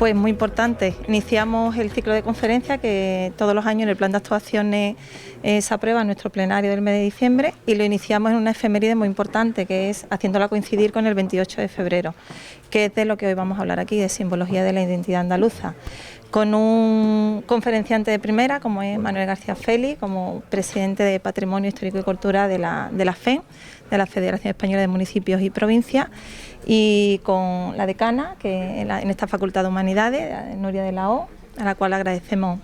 pues muy importante. Iniciamos el ciclo de conferencias que todos los años en el plan de actuaciones se aprueba en nuestro plenario del mes de diciembre, y lo iniciamos en una efeméride muy importante, que es haciéndola coincidir con el 28 de febrero, que es de lo que hoy vamos a hablar aquí, de simbología de la identidad andaluza, con un conferenciante de primera como es Manuel García Félix, como presidente de Patrimonio Histórico y Cultural de la FEM, de la Federación Española de Municipios y Provincias, y con la decana, que en esta Facultad de Humanidades, Nuria de la O, a la cual agradecemos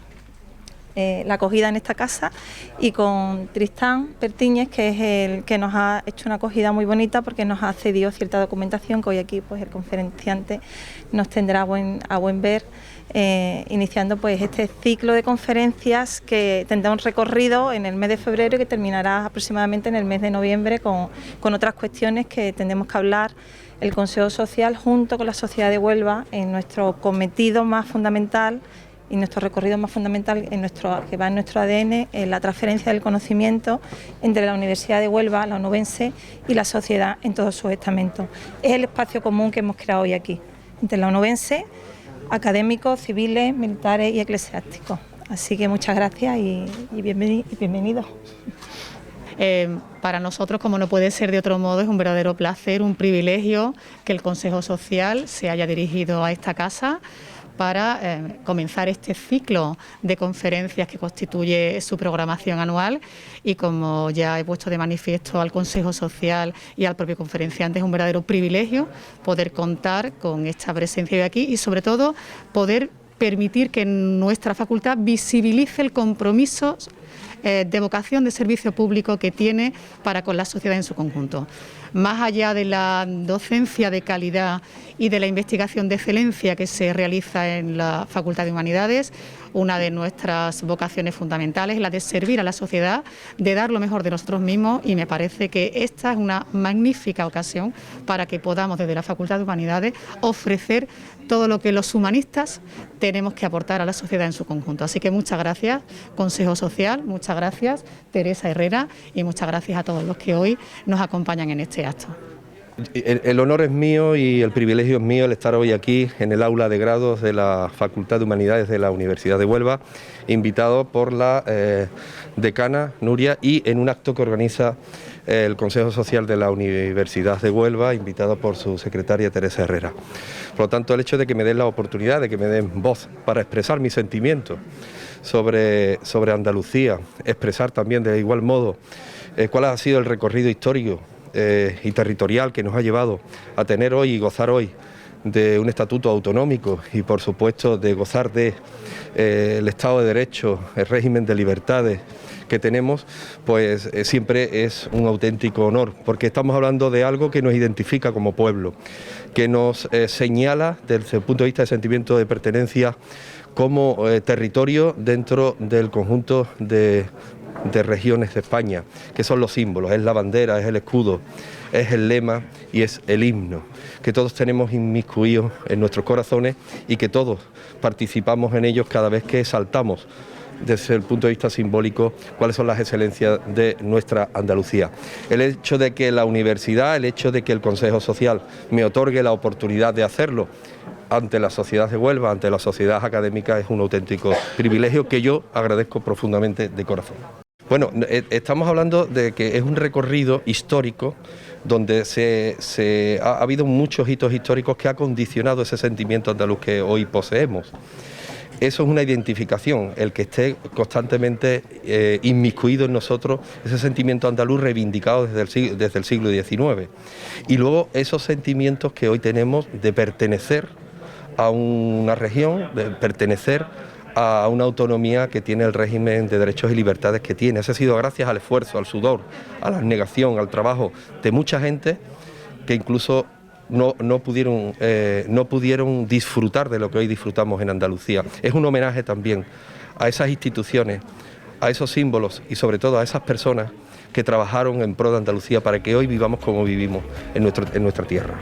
la acogida en esta casa, y con Tristán Pertíñez, que es el que nos ha hecho una acogida muy bonita porque nos ha cedido cierta documentación que hoy aquí pues el conferenciante nos tendrá a buen ver, iniciando pues este ciclo de conferencias que tendrá un recorrido en el mes de febrero y que terminará aproximadamente en el mes de noviembre con otras cuestiones que tendremos que hablar el Consejo Social junto con la Sociedad de Huelva en nuestro cometido más fundamental y nuestro recorrido más fundamental que va en nuestro ADN, en la transferencia del conocimiento entre la Universidad de Huelva, la onubense, y la sociedad en todos sus estamentos. Es el espacio común que hemos creado hoy aquí, entre la onubense, académicos, civiles, militares y eclesiásticos. Así que muchas gracias y bienvenidos. Para nosotros, como no puede ser de otro modo, es un verdadero placer, un privilegio que el Consejo Social se haya dirigido a esta casa para comenzar este ciclo de conferencias que constituye su programación anual, y como ya he puesto de manifiesto al Consejo Social y al propio conferenciante, es un verdadero privilegio poder contar con esta presencia de aquí y sobre todo poder permitir que nuestra facultad visibilice el compromiso de vocación de servicio público que tiene para con la sociedad en su conjunto. Más allá de la docencia de calidad y de la investigación de excelencia que se realiza en la Facultad de Humanidades, una de nuestras vocaciones fundamentales es la de servir a la sociedad, de dar lo mejor de nosotros mismos, y me parece que esta es una magnífica ocasión para que podamos desde la Facultad de Humanidades ofrecer todo lo que los humanistas tenemos que aportar a la sociedad en su conjunto. Así que muchas gracias, Consejo Social, muchas gracias, Teresa Herrera, y muchas gracias a todos los que hoy nos acompañan en este acto. El honor es mío y el privilegio es mío el estar hoy aquí en el aula de grados de la Facultad de Humanidades de la Universidad de Huelva, invitado por la decana Nuria, y en un acto que organiza el Consejo Social de la Universidad de Huelva, invitado por su secretaria Teresa Herrera. Por lo tanto, el hecho de que me den la oportunidad, de que me den voz para expresar mis sentimientos sobre Andalucía, expresar también de igual modo cuál ha sido el recorrido histórico y territorial que nos ha llevado a tener hoy y gozar hoy de un estatuto autonómico, y por supuesto de gozar de el Estado de Derecho, el régimen de libertades que tenemos, pues siempre es un auténtico honor, porque estamos hablando de algo que nos identifica como pueblo, que nos señala desde el punto de vista de sentimiento de pertenencia como territorio dentro del conjunto de regiones de España, que son los símbolos, es la bandera, es el escudo, es el lema y es el himno, que todos tenemos inmiscuidos en nuestros corazones y que todos participamos en ellos cada vez que exaltamos desde el punto de vista simbólico cuáles son las excelencias de nuestra Andalucía. El hecho de que la universidad, el hecho de que el Consejo Social me otorgue la oportunidad de hacerlo ante la sociedad de Huelva, ante la sociedad académica, es un auténtico privilegio que yo agradezco profundamente de corazón. Bueno, estamos hablando de que es un recorrido histórico donde ha habido muchos hitos históricos que ha condicionado ese sentimiento andaluz que hoy poseemos. Eso es una identificación, el que esté constantemente inmiscuido en nosotros ese sentimiento andaluz reivindicado desde el siglo XIX. Y luego esos sentimientos que hoy tenemos de pertenecer a una región, de pertenecer a una autonomía que tiene el régimen de derechos y libertades que tiene. Eso ha sido gracias al esfuerzo, al sudor, a la abnegación, al trabajo de mucha gente que incluso no pudieron disfrutar de lo que hoy disfrutamos en Andalucía. Es un homenaje también a esas instituciones, a esos símbolos y sobre todo a esas personas que trabajaron en pro de Andalucía para que hoy vivamos como vivimos en nuestra tierra.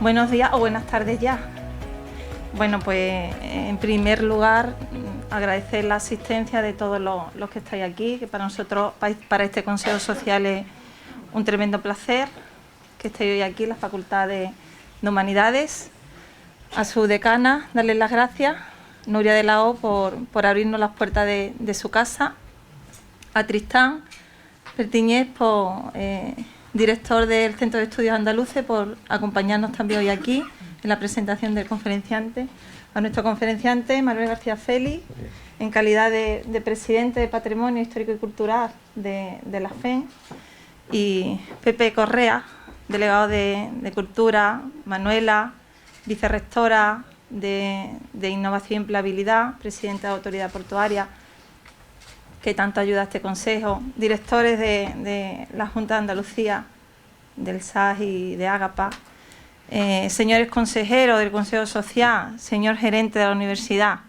Buenos días o buenas tardes ya. Bueno, pues en primer lugar agradecer la asistencia de todos los que estáis aquí, que para nosotros, para este Consejo Social es un tremendo placer que estéis hoy aquí en la Facultad de Humanidades. A su decana, darles las gracias, Nuria de la O, por abrirnos las puertas de su casa. A Tristán Pertiñez, director del Centro de Estudios Andaluces, por acompañarnos también hoy aquí en la presentación del conferenciante. A nuestro conferenciante, Manuel García Félix, en calidad de presidente de Patrimonio Histórico y Cultural de la FEN, y Pepe Correa, delegado de Cultura, Manuela, vicerrectora de Innovación y Empleabilidad, presidenta de Autoridad Portuaria, que tanto ayuda a este consejo, directores de la Junta de Andalucía, del SAS y de Ágapa, señores consejeros del Consejo Social, señor gerente de la universidad,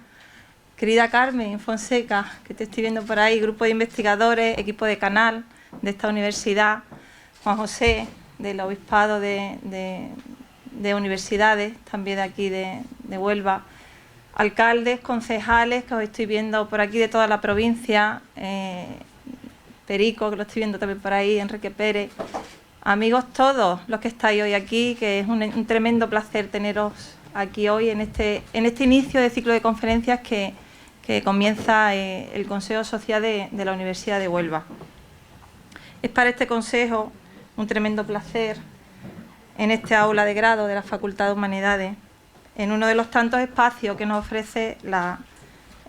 querida Carmen Fonseca, que te estoy viendo por ahí, grupo de investigadores, equipo de canal de esta universidad, Juan José, del Obispado de Universidades, también de aquí de Huelva, alcaldes, concejales, que os estoy viendo por aquí de toda la provincia, Perico, que lo estoy viendo también por ahí, Enrique Pérez, amigos todos los que estáis hoy aquí, que es un tremendo placer teneros aquí hoy en este inicio de ciclo de conferencias que comienza el Consejo Social de la Universidad de Huelva. Es para este consejo un tremendo placer en este aula de grado de la Facultad de Humanidades, en uno de los tantos espacios que nos ofrece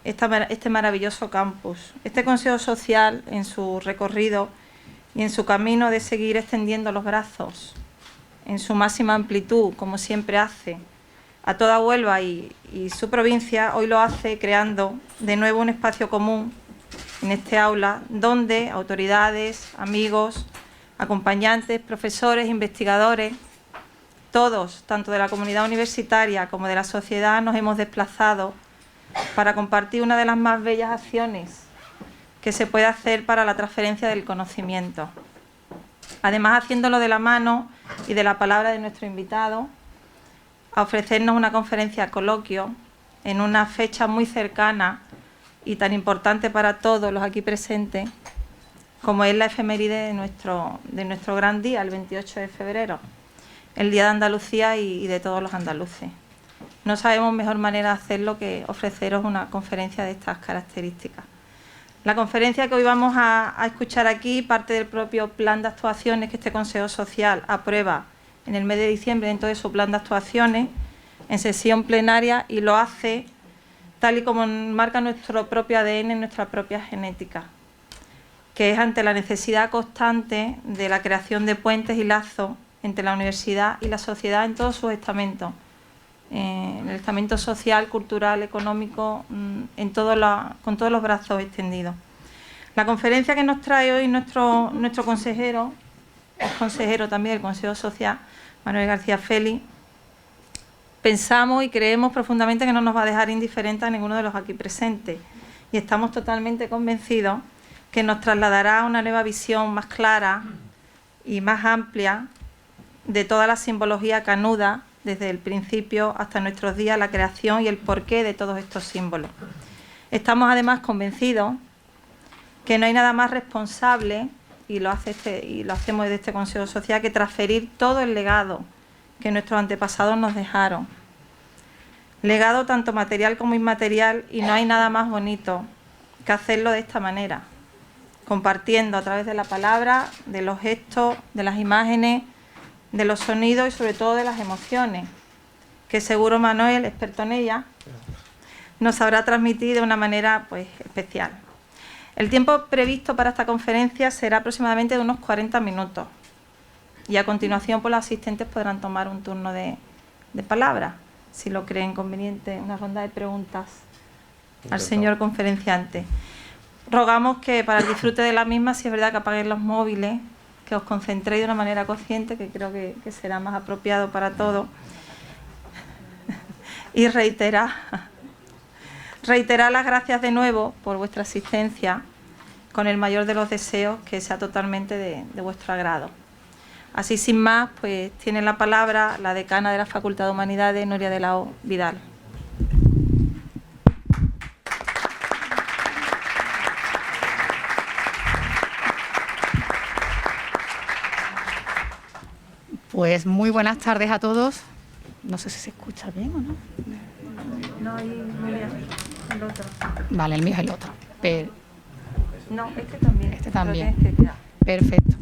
este maravilloso campus. Este Consejo Social, en su recorrido y en su camino de seguir extendiendo los brazos en su máxima amplitud, como siempre hace, a toda Huelva y su provincia, hoy lo hace creando de nuevo un espacio común en este aula, donde autoridades, amigos, acompañantes, profesores, investigadores, todos, tanto de la comunidad universitaria como de la sociedad, nos hemos desplazado para compartir una de las más bellas acciones que se puede hacer para la transferencia del conocimiento. Además, haciéndolo de la mano y de la palabra de nuestro invitado, a ofrecernos una conferencia coloquio en una fecha muy cercana y tan importante para todos los aquí presentes, como es la efeméride de nuestro gran día, el 28 de febrero. El Día de Andalucía y de todos los andaluces. No sabemos mejor manera de hacerlo que ofreceros una conferencia de estas características. La conferencia que hoy vamos a escuchar aquí parte del propio plan de actuaciones que este Consejo Social aprueba en el mes de diciembre dentro de su plan de actuaciones en sesión plenaria, y lo hace tal y como marca nuestro propio ADN, nuestra propia genética, que es ante la necesidad constante de la creación de puentes y lazos entre la universidad y la sociedad en todos sus estamentos, en el estamento social, cultural, económico, con todos los brazos extendidos. La conferencia que nos trae hoy nuestro consejero, es consejero también del Consejo Social, Manuel García Félix, pensamos y creemos profundamente que no nos va a dejar indiferentes a ninguno de los aquí presentes, y estamos totalmente convencidos que nos trasladará una nueva visión más clara y más amplia de toda la simbología que anuda desde el principio hasta nuestros días la creación y el porqué de todos estos símbolos. Estamos además convencidos que no hay nada más responsable, y lo hacemos desde este Consejo Social, que transferir todo el legado que nuestros antepasados nos dejaron. Legado tanto material como inmaterial, y no hay nada más bonito que hacerlo de esta manera, compartiendo a través de la palabra, de los gestos, de las imágenes, de los sonidos y sobre todo de las emociones, que seguro Manuel, experto en ella, nos sabrá transmitir de una manera especial. El tiempo previsto para esta conferencia será aproximadamente de unos 40 minutos, y a continuación los asistentes podrán tomar un turno de palabra, si lo creen conveniente, una ronda de preguntas al señor conferenciante. Rogamos que para el disfrute de la misma, si es verdad, que apaguen los móviles, que os concentréis de una manera consciente, que creo que será más apropiado para todos. Y reiterar las gracias de nuevo por vuestra asistencia, con el mayor de los deseos, que sea totalmente de vuestro agrado. Así, sin más, pues tiene la palabra la decana de la Facultad de Humanidades, Nuria de la O. Vidal. Pues muy buenas tardes a todos. No sé si se escucha bien o no. No, ahí, Nuria, el otro. Vale, el mío es el otro. No, este también. Este también. Pero tienes que tirar. Perfecto.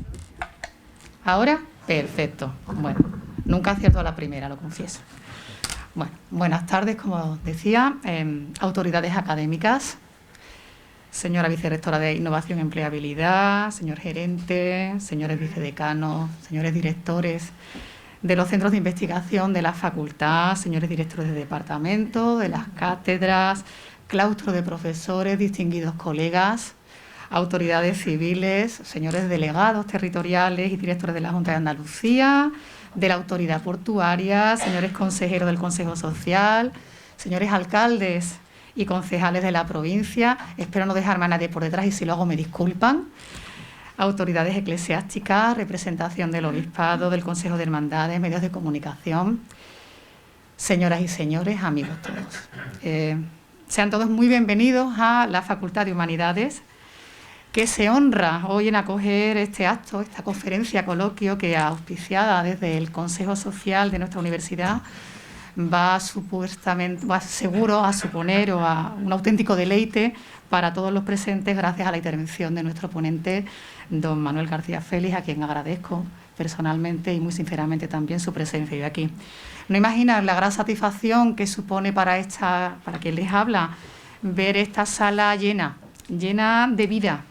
¿Ahora? Perfecto. Bueno, nunca acierto a la primera, lo confieso. Bueno, buenas tardes, como decía, autoridades académicas, señora vicerrectora de Innovación y Empleabilidad, señor gerente, señores vicedecanos, señores directores de los centros de investigación de la facultad, señores directores de departamento, de las cátedras, claustro de profesores, distinguidos colegas, autoridades civiles, señores delegados territoriales y directores de la Junta de Andalucía, de la Autoridad Portuaria, señores consejeros del Consejo Social, señores alcaldes y concejales de la provincia, espero no dejarme a nadie por detrás y si lo hago me disculpan, autoridades eclesiásticas, representación del Obispado, del Consejo de Hermandades, medios de comunicación, señoras y señores, amigos todos. Sean todos muy bienvenidos a la Facultad de Humanidades, que se honra hoy en acoger este acto, esta conferencia, coloquio que auspiciada desde el Consejo Social de nuestra universidad va seguro a suponer un auténtico deleite para todos los presentes gracias a la intervención de nuestro ponente, don Manuel García Félix, a quien agradezco personalmente y muy sinceramente también su presencia hoy aquí. No imaginan la gran satisfacción que supone para quien les habla ver esta sala llena de vida,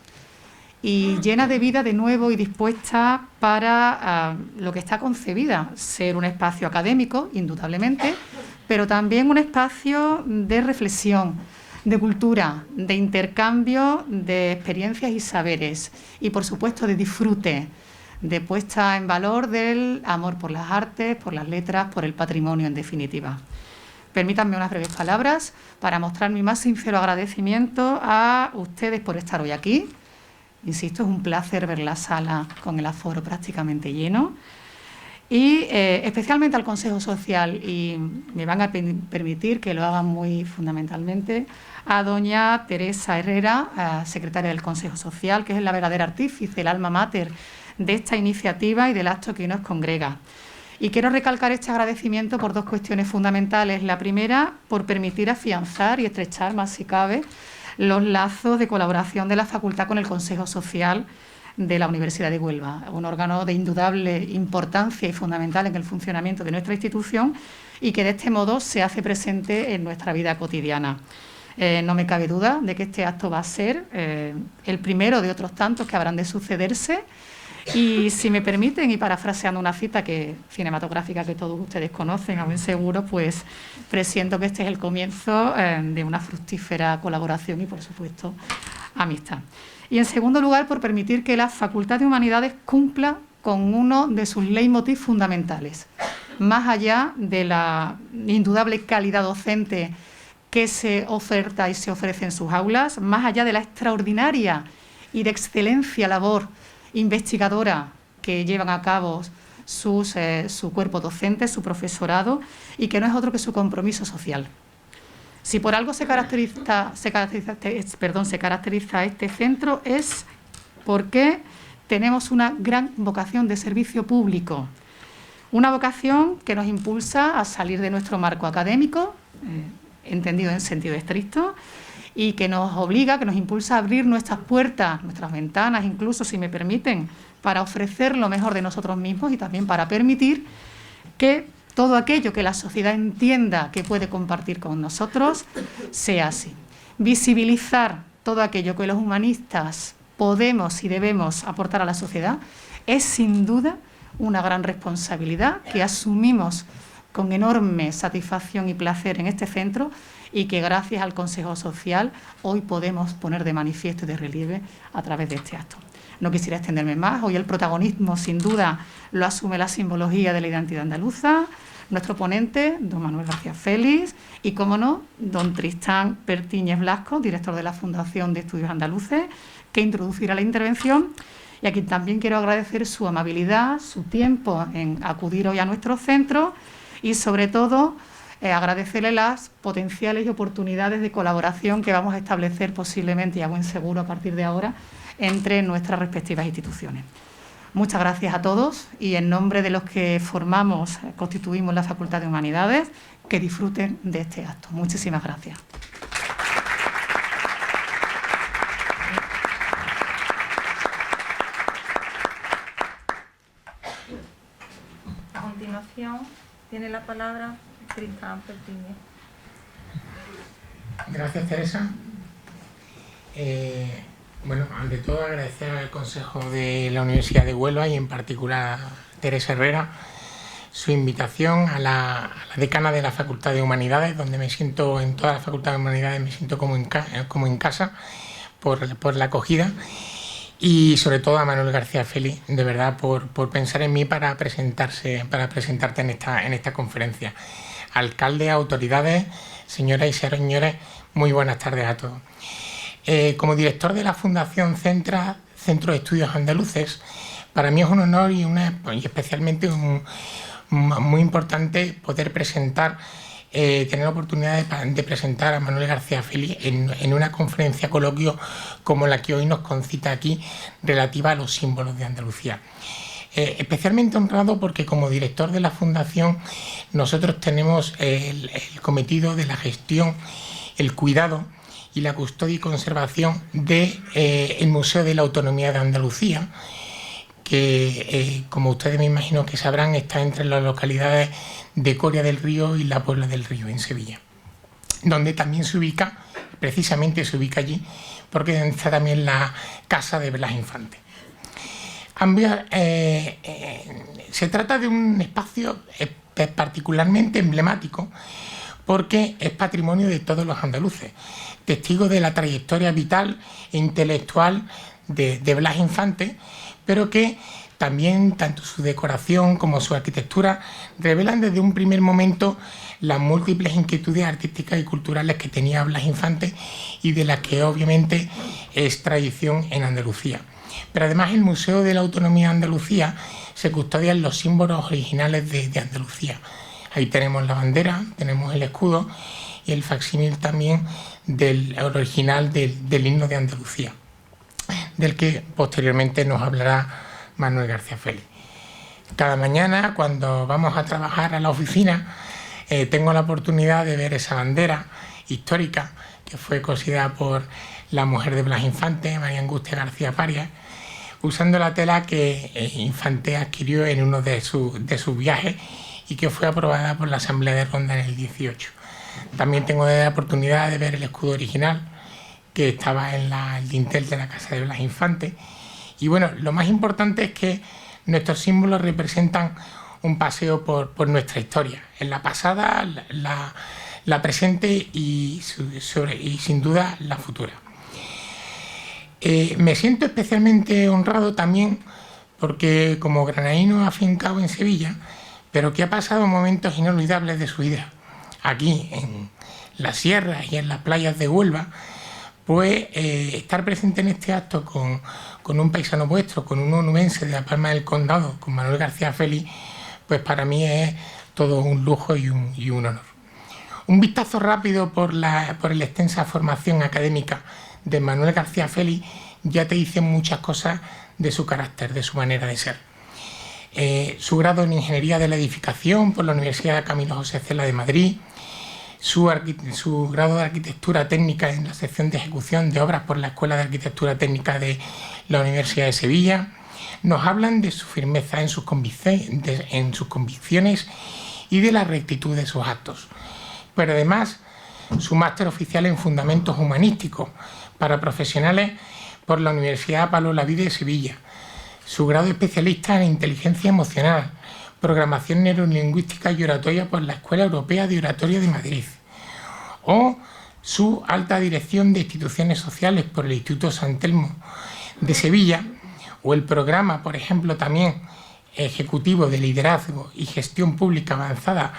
y llena de vida de nuevo y dispuesta para lo que está concebida, ser un espacio académico, indudablemente, pero también un espacio de reflexión, de cultura, de intercambio de experiencias y saberes y, por supuesto, de disfrute, de puesta en valor del amor por las artes, por las letras, por el patrimonio, en definitiva. Permítanme unas breves palabras para mostrar mi más sincero agradecimiento a ustedes por estar hoy aquí. Insisto, es un placer ver la sala con el aforo prácticamente lleno. Y especialmente al Consejo Social, y me van a permitir que lo hagan muy fundamentalmente, a doña Teresa Herrera, secretaria del Consejo Social, que es la verdadera artífice, el alma mater de esta iniciativa y del acto que nos congrega. Y quiero recalcar este agradecimiento por dos cuestiones fundamentales. La primera, por permitir afianzar y estrechar más si cabe los lazos de colaboración de la Facultad con el Consejo Social de la Universidad de Huelva, un órgano de indudable importancia y fundamental en el funcionamiento de nuestra institución y que de este modo se hace presente en nuestra vida cotidiana. No me cabe duda de que este acto va a ser el primero de otros tantos que habrán de sucederse. Y si me permiten, y parafraseando una cita cinematográfica que todos ustedes conocen, a buen seguro, pues presiento que este es el comienzo de una fructífera colaboración y, por supuesto, amistad. Y, en segundo lugar, por permitir que la Facultad de Humanidades cumpla con uno de sus leitmotiv fundamentales, más allá de la indudable calidad docente que se oferta y se ofrece en sus aulas, más allá de la extraordinaria y de excelencia labor investigadora que llevan a cabo su cuerpo docente, su profesorado, y que no es otro que su compromiso social. Si por algo se caracteriza este centro es porque tenemos una gran vocación de servicio público, una vocación que nos impulsa a salir de nuestro marco académico, entendido en sentido estricto, y que nos obliga, que nos impulsa a abrir nuestras puertas, nuestras ventanas, incluso, si me permiten, para ofrecer lo mejor de nosotros mismos y también para permitir que todo aquello que la sociedad entienda que puede compartir con nosotros sea así. Visibilizar todo aquello que los humanistas podemos y debemos aportar a la sociedad es, sin duda, una gran responsabilidad que asumimos con enorme satisfacción y placer en este centro, y que gracias al Consejo Social hoy podemos poner de manifiesto y de relieve a través de este acto. No quisiera extenderme más. Hoy el protagonismo, sin duda, lo asume la simbología de la identidad andaluza, nuestro ponente, don Manuel García Félix, y, cómo no, don Tristán Pertíñez Blasco, director de la Fundación de Estudios Andaluces, que introducirá la intervención y a quien también quiero agradecer su amabilidad, su tiempo en acudir hoy a nuestro centro y, sobre todo, agradecerle las potenciales y oportunidades de colaboración que vamos a establecer posiblemente y a buen seguro a partir de ahora entre nuestras respectivas instituciones. Muchas gracias a todos y en nombre de los que constituimos la Facultad de Humanidades, que disfruten de este acto. Muchísimas gracias. A continuación tiene la palabra Cristian Pertini. Gracias, Teresa. Bueno, ante todo agradecer al Consejo de la Universidad de Huelva y en particular a Teresa Herrera su invitación a la decana de la Facultad de Humanidades, donde me siento, en toda la Facultad de Humanidades me siento como en casa por la acogida, y sobre todo a Manuel García Feli, de verdad, por pensar en mí para presentarte en esta conferencia. Alcalde, autoridades, señoras y señores, muy buenas tardes a todos. Como director de la Fundación Centro de Estudios Andaluces, para mí es un honor y especialmente muy importante poder tener la oportunidad de presentar a Manuel García Feli en una conferencia coloquio como la que hoy nos concita aquí, relativa a los símbolos de Andalucía. Especialmente honrado porque como director de la Fundación nosotros tenemos el cometido de la gestión, el cuidado y la custodia y conservación del Museo de la Autonomía de Andalucía, que como ustedes me imagino que sabrán, está entre las localidades de Coria del Río y La Puebla del Río, en Sevilla, donde también precisamente se ubica allí, porque está también la casa de Blas Infante. Se trata de un espacio particularmente emblemático porque es patrimonio de todos los andaluces, testigo de la trayectoria vital e intelectual de Blas Infante, pero que también tanto su decoración como su arquitectura revelan desde un primer momento las múltiples inquietudes artísticas y culturales que tenía Blas Infante y de las que obviamente es tradición en Andalucía. Pero además el Museo de la Autonomía de Andalucía se custodian los símbolos originales de Andalucía. Ahí tenemos la bandera, tenemos el escudo y el facsímil también del original del himno de Andalucía, del que posteriormente nos hablará Manuel García Feli. Cada mañana cuando vamos a trabajar a la oficina tengo la oportunidad de ver esa bandera histórica que fue cosida por la mujer de Blas Infante, María Angustia García Parias, usando la tela que Infante adquirió en uno de sus viajes y que fue aprobada por la Asamblea de Ronda en el 18. También tengo la oportunidad de ver el escudo original que estaba en el dintel de la casa de Blas Infante. Y bueno, lo más importante es que nuestros símbolos representan un paseo por nuestra historia, en la pasada, la presente y sin duda la futura. Me siento especialmente honrado también porque como granadino afincado en Sevilla, pero que ha pasado momentos inolvidables de su vida aquí en las sierras y en las playas de Huelva, pues estar presente en este acto con un paisano vuestro, con un onubense de La Palma del Condado, con Manuel García Feli, pues para mí es todo un lujo y un honor. Un vistazo rápido por la extensa formación académica de Manuel García Feli ya te dice muchas cosas de su carácter, de su manera de ser. Su grado en Ingeniería de la Edificación por la Universidad de Camilo José Cela de Madrid, su grado de Arquitectura Técnica en la sección de Ejecución de Obras por la Escuela de Arquitectura Técnica de la Universidad de Sevilla, nos hablan de su firmeza en sus convicciones y de la rectitud de sus actos. Pero además, su máster oficial en Fundamentos Humanísticos para profesionales por la Universidad Pablo Olavide de Sevilla, su grado especialista en Inteligencia Emocional, Programación Neurolingüística y Oratoria por la Escuela Europea de Oratoria de Madrid, o su alta dirección de instituciones sociales por el Instituto San Telmo de Sevilla, o el programa, por ejemplo, también ejecutivo de liderazgo y gestión pública avanzada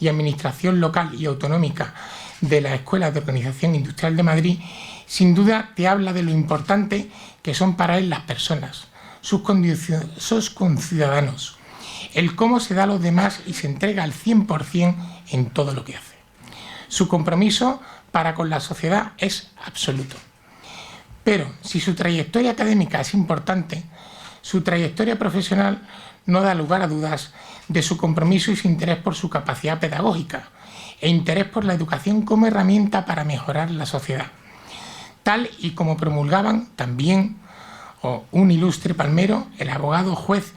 y administración local y autonómica de la Escuela de Organización Industrial de Madrid, sin duda te habla de lo importante que son para él las personas, sus conciudadanos, el cómo se da a los demás y se entrega al 100% en todo lo que hace. Su compromiso para con la sociedad es absoluto. Pero si su trayectoria académica es importante, su trayectoria profesional no da lugar a dudas de su compromiso y su interés por su capacidad pedagógica e interés por la educación como herramienta para mejorar la sociedad, tal y como promulgaban también un ilustre palmero, el abogado, juez,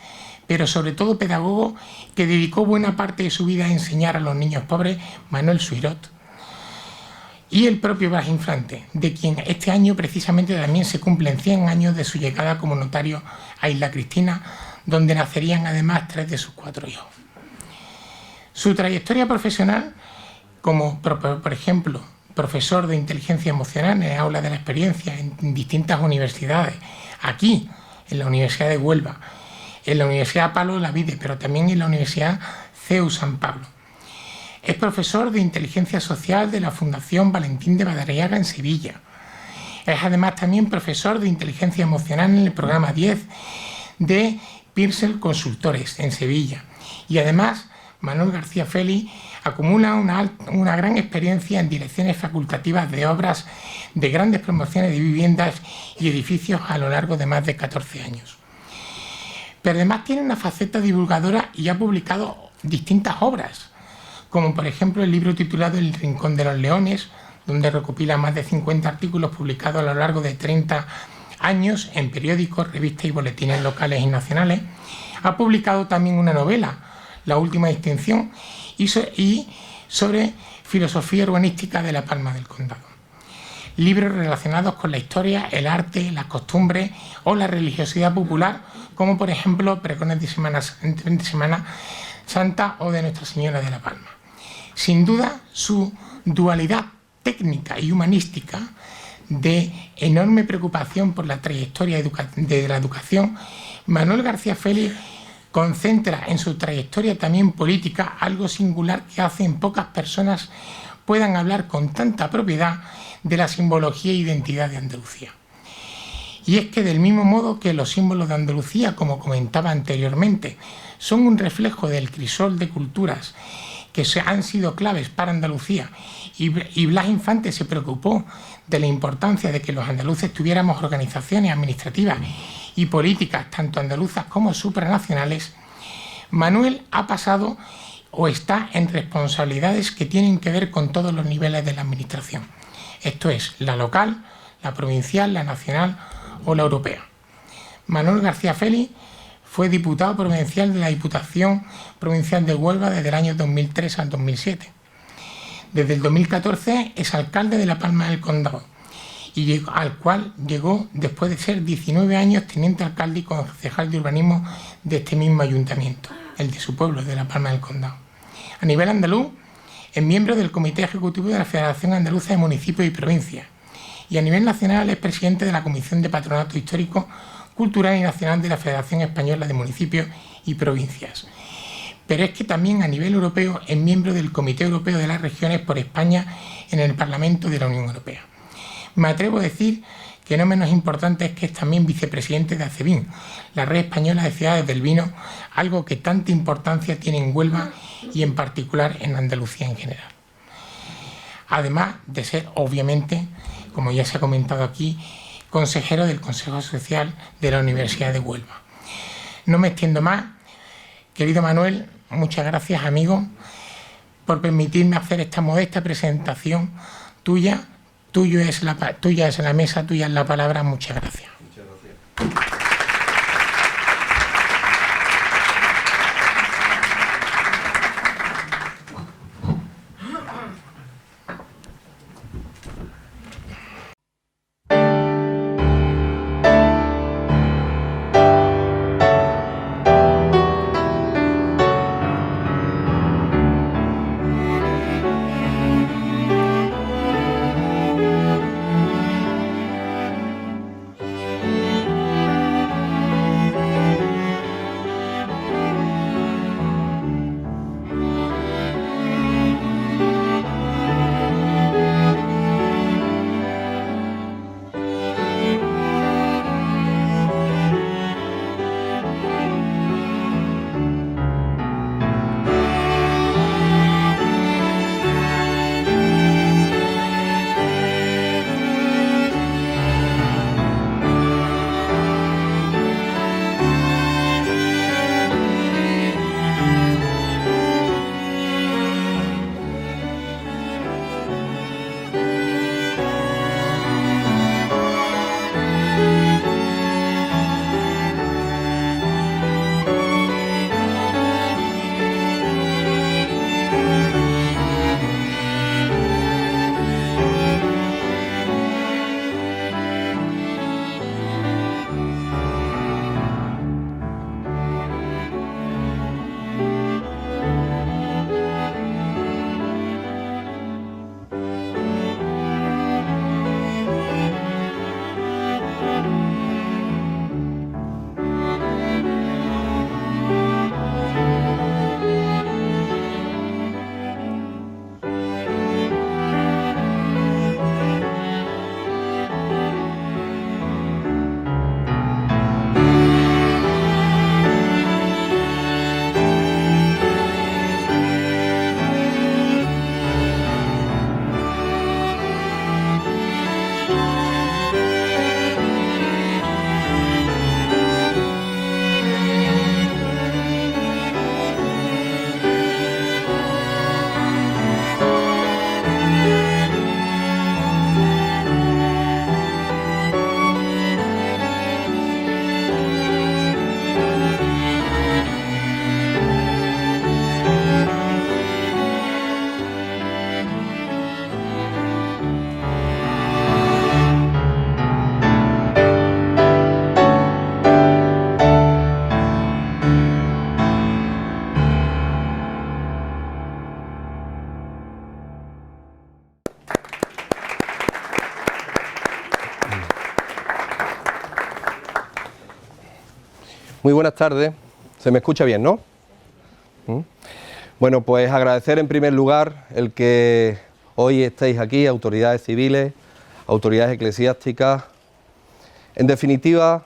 pero sobre todo pedagogo, que dedicó buena parte de su vida a enseñar a los niños pobres, Manuel Suirot, y el propio Blas Infante, de quien este año precisamente también se cumplen 100 años de su llegada como notario a Isla Cristina, donde nacerían además 3 de sus 4 hijos. Su trayectoria profesional, como por ejemplo profesor de inteligencia emocional en el aula de la experiencia en distintas universidades, aquí en la Universidad de Huelva, en la Universidad Pablo de la Vide, pero también en la Universidad CEU San Pablo. Es profesor de inteligencia social de la Fundación Valentín de Madariaga en Sevilla. Es además también profesor de inteligencia emocional en el programa 10 de Pearsall Consultores en Sevilla. Y además, Manuel García Feli acumula una gran experiencia en direcciones facultativas de obras de grandes promociones de viviendas y edificios a lo largo de más de 14 años. Pero además tiene una faceta divulgadora y ha publicado distintas obras, como por ejemplo el libro titulado El Rincón de los Leones, donde recopila más de 50 artículos publicados a lo largo de 30 años en periódicos, revistas y boletines locales y nacionales. Ha publicado también una novela, La Última Distinción, y sobre filosofía urbanística de La Palma del Condado. Libros relacionados con la historia, el arte, las costumbres o la religiosidad popular, como por ejemplo Pregones de Semana Santa o de Nuestra Señora de la Palma. Sin duda, su dualidad técnica y humanística, de enorme preocupación por la trayectoria de la educación, Manuel García Feli concentra en su trayectoria también política algo singular que hace en pocas personas puedan hablar con tanta propiedad de la simbología e identidad de Andalucía. Y es que del mismo modo que los símbolos de Andalucía, como comentaba anteriormente, son un reflejo del crisol de culturas que han sido claves para Andalucía, y Blas Infante se preocupó de la importancia de que los andaluces tuviéramos organizaciones administrativas y políticas, tanto andaluzas como supranacionales, Manuel ha pasado o está en responsabilidades que tienen que ver con todos los niveles de la administración. Esto es, la local, la provincial, la nacional o la europea. Manuel García Feli fue diputado provincial de la Diputación Provincial de Huelva desde el año 2003 al 2007. Desde el 2014 es alcalde de La Palma del Condado, al cual llegó después de ser 19 años teniente alcalde y concejal de urbanismo de este mismo ayuntamiento, el de su pueblo, de La Palma del Condado. A nivel andaluz, es miembro del Comité Ejecutivo de la Federación Andaluza de Municipios y Provincias, y a nivel nacional es presidente de la Comisión de Patronato Histórico, Cultural y Nacional de la Federación Española de Municipios y Provincias. Pero es que también a nivel europeo es miembro del Comité Europeo de las Regiones por España en el Parlamento de la Unión Europea. Me atrevo a decir que no menos importante es que es también vicepresidente de ACEVIN, la Red Española de Ciudades del Vino, algo que tanta importancia tiene en Huelva y en particular en Andalucía en general. Además de ser, obviamente, como ya se ha comentado aquí, consejero del Consejo Social de la Universidad de Huelva. No me extiendo más. Querido Manuel, muchas gracias, amigo, por permitirme hacer esta modesta presentación tuya. Tuya es la mesa, tuya es la palabra. Muchas gracias. Muchas gracias. Muy buenas tardes. ¿Se me escucha bien, no? Bueno, pues agradecer en primer lugar el que hoy estéis aquí, autoridades civiles, autoridades eclesiásticas, en definitiva,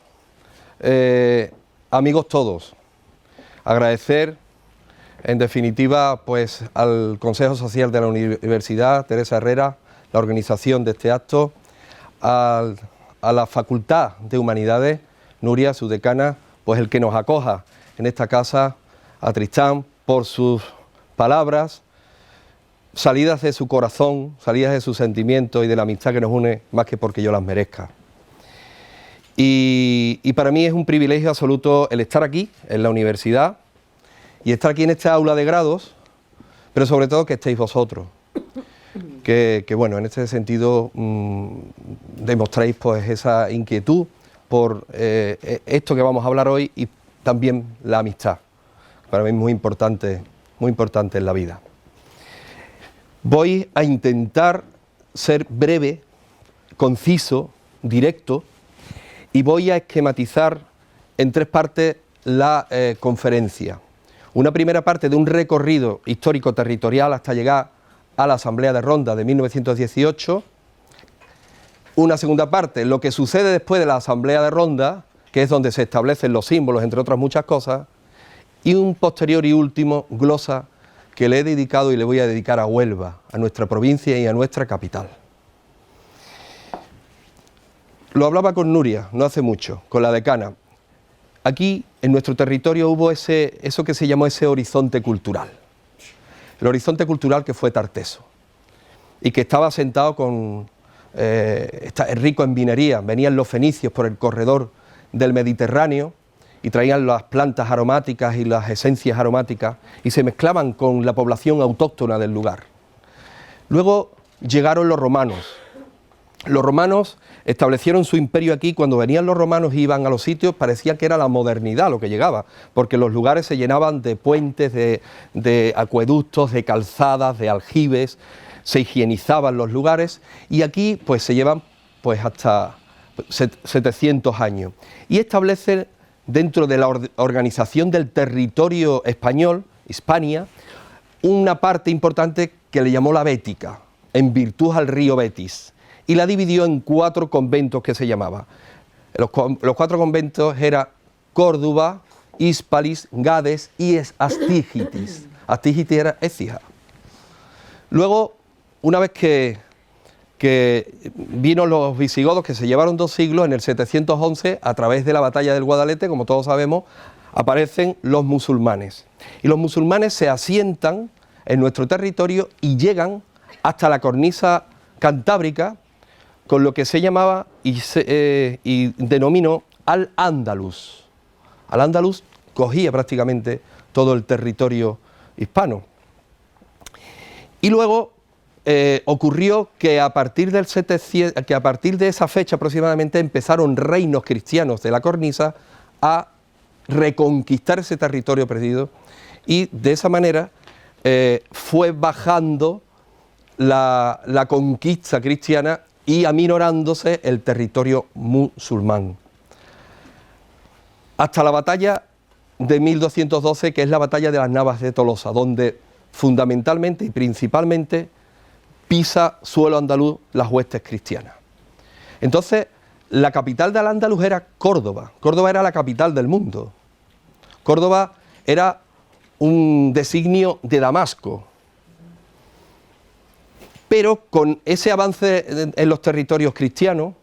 amigos todos. Agradecer, en definitiva, pues al Consejo Social de la Universidad, Teresa Herrera, la organización de este acto, a la Facultad de Humanidades, Nuria, su decana, pues el que nos acoja en esta casa, a Tristán, por sus palabras, salidas de su corazón, salidas de sus sentimientos y de la amistad que nos une, más que porque yo las merezca. Y para mí es un privilegio absoluto el estar aquí, en la universidad, y estar aquí en esta aula de grados, pero sobre todo que estéis vosotros. Que bueno, en este sentido demostráis pues esa inquietud por esto que vamos a hablar hoy y también la amistad. Para mí es muy importante en la vida. Voy a intentar ser breve, conciso, directo, y voy a esquematizar en tres partes la conferencia. Una primera parte de un recorrido histórico-territorial hasta llegar a la Asamblea de Ronda de 1918. Una segunda parte, lo que sucede después de la Asamblea de Ronda, que es donde se establecen los símbolos, entre otras muchas cosas. Y un posterior y último, glosa, que le he dedicado y le voy a dedicar a Huelva, a nuestra provincia y a nuestra capital. Lo hablaba con Nuria no hace mucho, con la decana. Aquí, en nuestro territorio, hubo eso que se llamó ese horizonte cultural. El horizonte cultural que fue Tarteso y que estaba asentado rico en vinería. Venían los fenicios por el corredor del Mediterráneo y traían las plantas aromáticas y las esencias aromáticas y se mezclaban con la población autóctona del lugar. Luego llegaron los romanos. Los romanos establecieron su imperio aquí. Cuando venían los romanos y iban a los sitios, parecía que era la modernidad lo que llegaba, porque los lugares se llenaban de puentes, de acueductos, de calzadas, de aljibes, se higienizaban los lugares y aquí pues se llevan pues hasta 700 años y establecen dentro de la organización del territorio español, Hispania, una parte importante que le llamó la Bética, en virtud al río Betis, y la dividió en 4 conventos que se llamaba. Los 4 conventos eran Córdoba, Hispalis, Gades y Astígitis. Astígitis era Écija. Luego, una vez que vino los visigodos, que se llevaron 2 siglos, en el 711, a través de la batalla del Guadalete, como todos sabemos, aparecen los musulmanes. Y los musulmanes se asientan en nuestro territorio y llegan hasta la cornisa cantábrica, con lo que se llamaba y denominó Al-Ándalus. Al-Ándalus cogía prácticamente todo el territorio hispano. Y luego ocurrió que a partir de esa fecha aproximadamente empezaron reinos cristianos de la cornisa a reconquistar ese territorio perdido y de esa manera fue bajando la conquista cristiana y aminorándose el territorio musulmán. Hasta la batalla de 1212, que es la batalla de las Navas de Tolosa, donde fundamentalmente y principalmente pisa suelo andaluz las huestes cristianas. Entonces, la capital de Al-Ándalus era Córdoba. Córdoba era la capital del mundo. Córdoba era un designio de Damasco. Pero con ese avance en los territorios cristianos,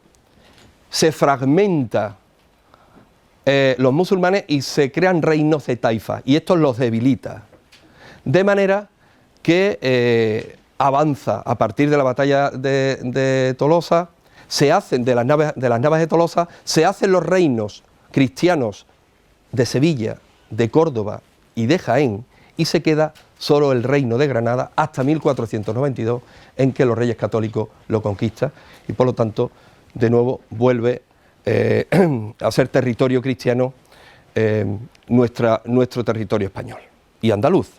se fragmenta los musulmanes y se crean reinos de taifas, y esto los debilita. De manera que avanza a partir de la batalla de Tolosa, se hacen de las Navas de Tolosa, se hacen los reinos cristianos de Sevilla, de Córdoba y de Jaén, y se queda solo el reino de Granada hasta 1492, en que los reyes católicos lo conquistan y por lo tanto de nuevo vuelve a ser territorio cristiano nuestro territorio español y andaluz.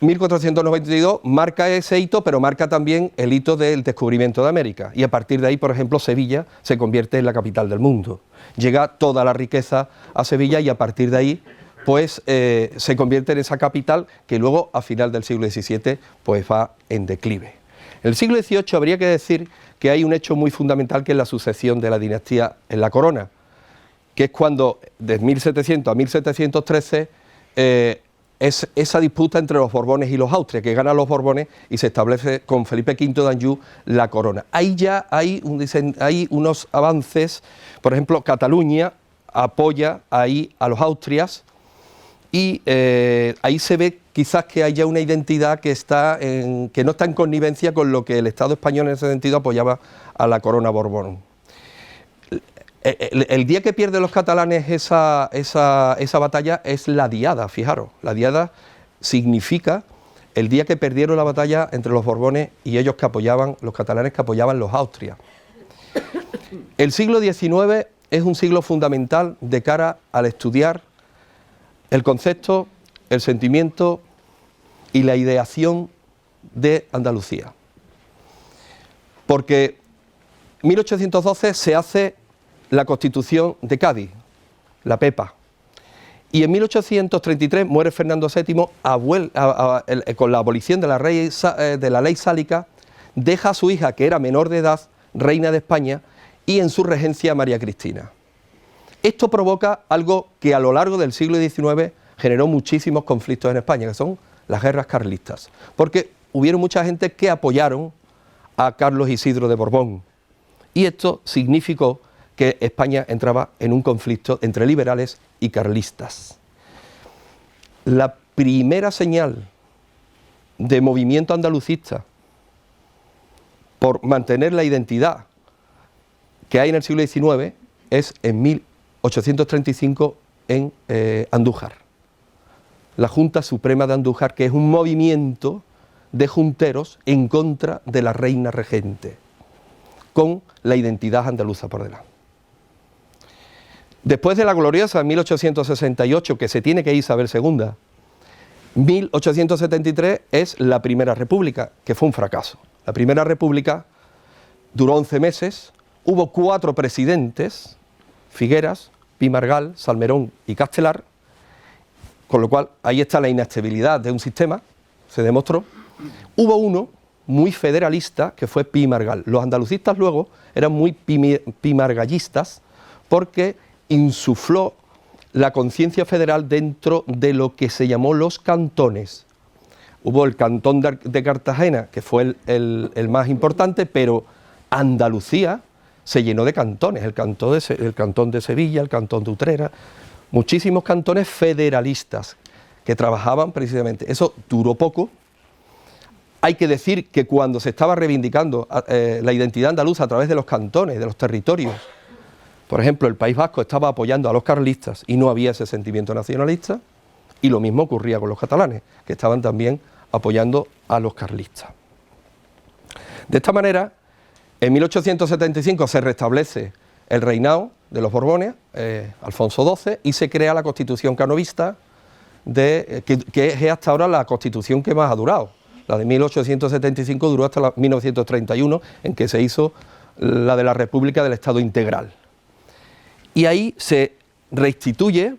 1492 marca ese hito, pero marca también el hito del descubrimiento de América. Y a partir de ahí, por ejemplo, Sevilla se convierte en la capital del mundo. Llega toda la riqueza a Sevilla y a partir de ahí, pues se convierte en esa capital que luego, a final del siglo XVII, pues va en declive. En el siglo XVIII habría que decir que hay un hecho muy fundamental, que es la sucesión de la dinastía en la corona, que es cuando, de 1700 a 1713, es esa disputa entre los Borbones y los Austrias, que ganan los Borbones y se establece con Felipe V de Anjou la corona. Ahí ya hay unos avances, por ejemplo, Cataluña apoya ahí a los Austrias y ahí se ve quizás que haya una identidad que no está en connivencia con lo que el Estado español en ese sentido apoyaba a la corona Borbón. El día que pierden los catalanes esa batalla es la Diada, fijaros. La Diada significa el día que perdieron la batalla entre los Borbones y ellos que apoyaban, los catalanes que apoyaban los Austrias. El siglo XIX es un siglo fundamental de cara al estudiar el concepto, el sentimiento y la ideación de Andalucía. Porque en 1812 se hace la Constitución de Cádiz, la Pepa, y en 1833 muere Fernando VII con la abolición de la ley sálica, deja a su hija, que era menor de edad, reina de España, y en su regencia María Cristina. Esto provoca algo que a lo largo del siglo XIX generó muchísimos conflictos en España, que son las guerras carlistas, porque hubieron mucha gente que apoyaron a Carlos Isidro de Borbón, y esto significó que España entraba en un conflicto entre liberales y carlistas. La primera señal de movimiento andalucista por mantener la identidad que hay en el siglo XIX es en 1835 en Andújar. La Junta Suprema de Andújar, que es un movimiento de junteros en contra de la reina regente, con la identidad andaluza por delante. Después de la gloriosa 1868, que se tiene que ir Isabel II, 1873 es la Primera República, que fue un fracaso. La Primera República duró 11 meses, hubo 4 presidentes, Figueras, Pi Margall, Salmerón y Castelar, con lo cual ahí está la inestabilidad de un sistema, se demostró. Hubo uno muy federalista, que fue Pi Margall. Los andalucistas luego eran muy pimargallistas porque insufló la conciencia federal dentro de lo que se llamó los cantones. Hubo el cantón de Cartagena, que fue el más importante, pero Andalucía se llenó de cantones, el cantón de Sevilla, el cantón de Utrera, muchísimos cantones federalistas que trabajaban precisamente. Eso duró poco. Hay que decir que cuando se estaba reivindicando la identidad andaluza a través de los cantones, de los territorios, por ejemplo, el País Vasco estaba apoyando a los carlistas y no había ese sentimiento nacionalista, y lo mismo ocurría con los catalanes, que estaban también apoyando a los carlistas. De esta manera, en 1875 se restablece el reinado de los Borbones, Alfonso XII, y se crea la Constitución canovista, que es hasta ahora la Constitución que más ha durado. La de 1875 duró hasta 1931, en que se hizo la de la República del Estado Integral. Y ahí se reinstituye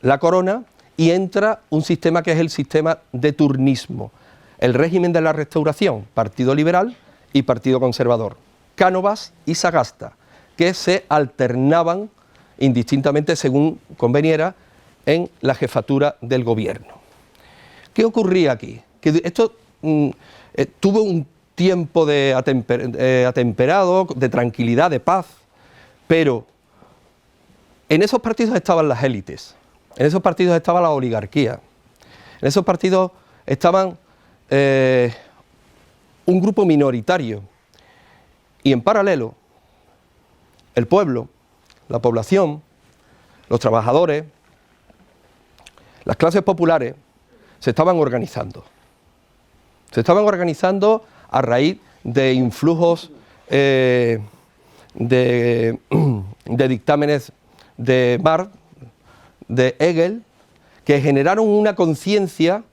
la corona y entra un sistema que es el sistema de turnismo, el régimen de la Restauración, Partido Liberal y Partido Conservador, Cánovas y Sagasta, que se alternaban indistintamente según conveniera en la jefatura del gobierno. ¿Qué ocurría aquí? Que esto tuvo un tiempo de atemperado, de tranquilidad, de paz, pero en esos partidos estaban las élites, en esos partidos estaba la oligarquía, en esos partidos estaban un grupo minoritario, y en paralelo el pueblo, la población, los trabajadores, las clases populares se estaban organizando. Se estaban organizando a raíz de influjos de dictámenes de Marx, de Hegel, que generaron una conciencia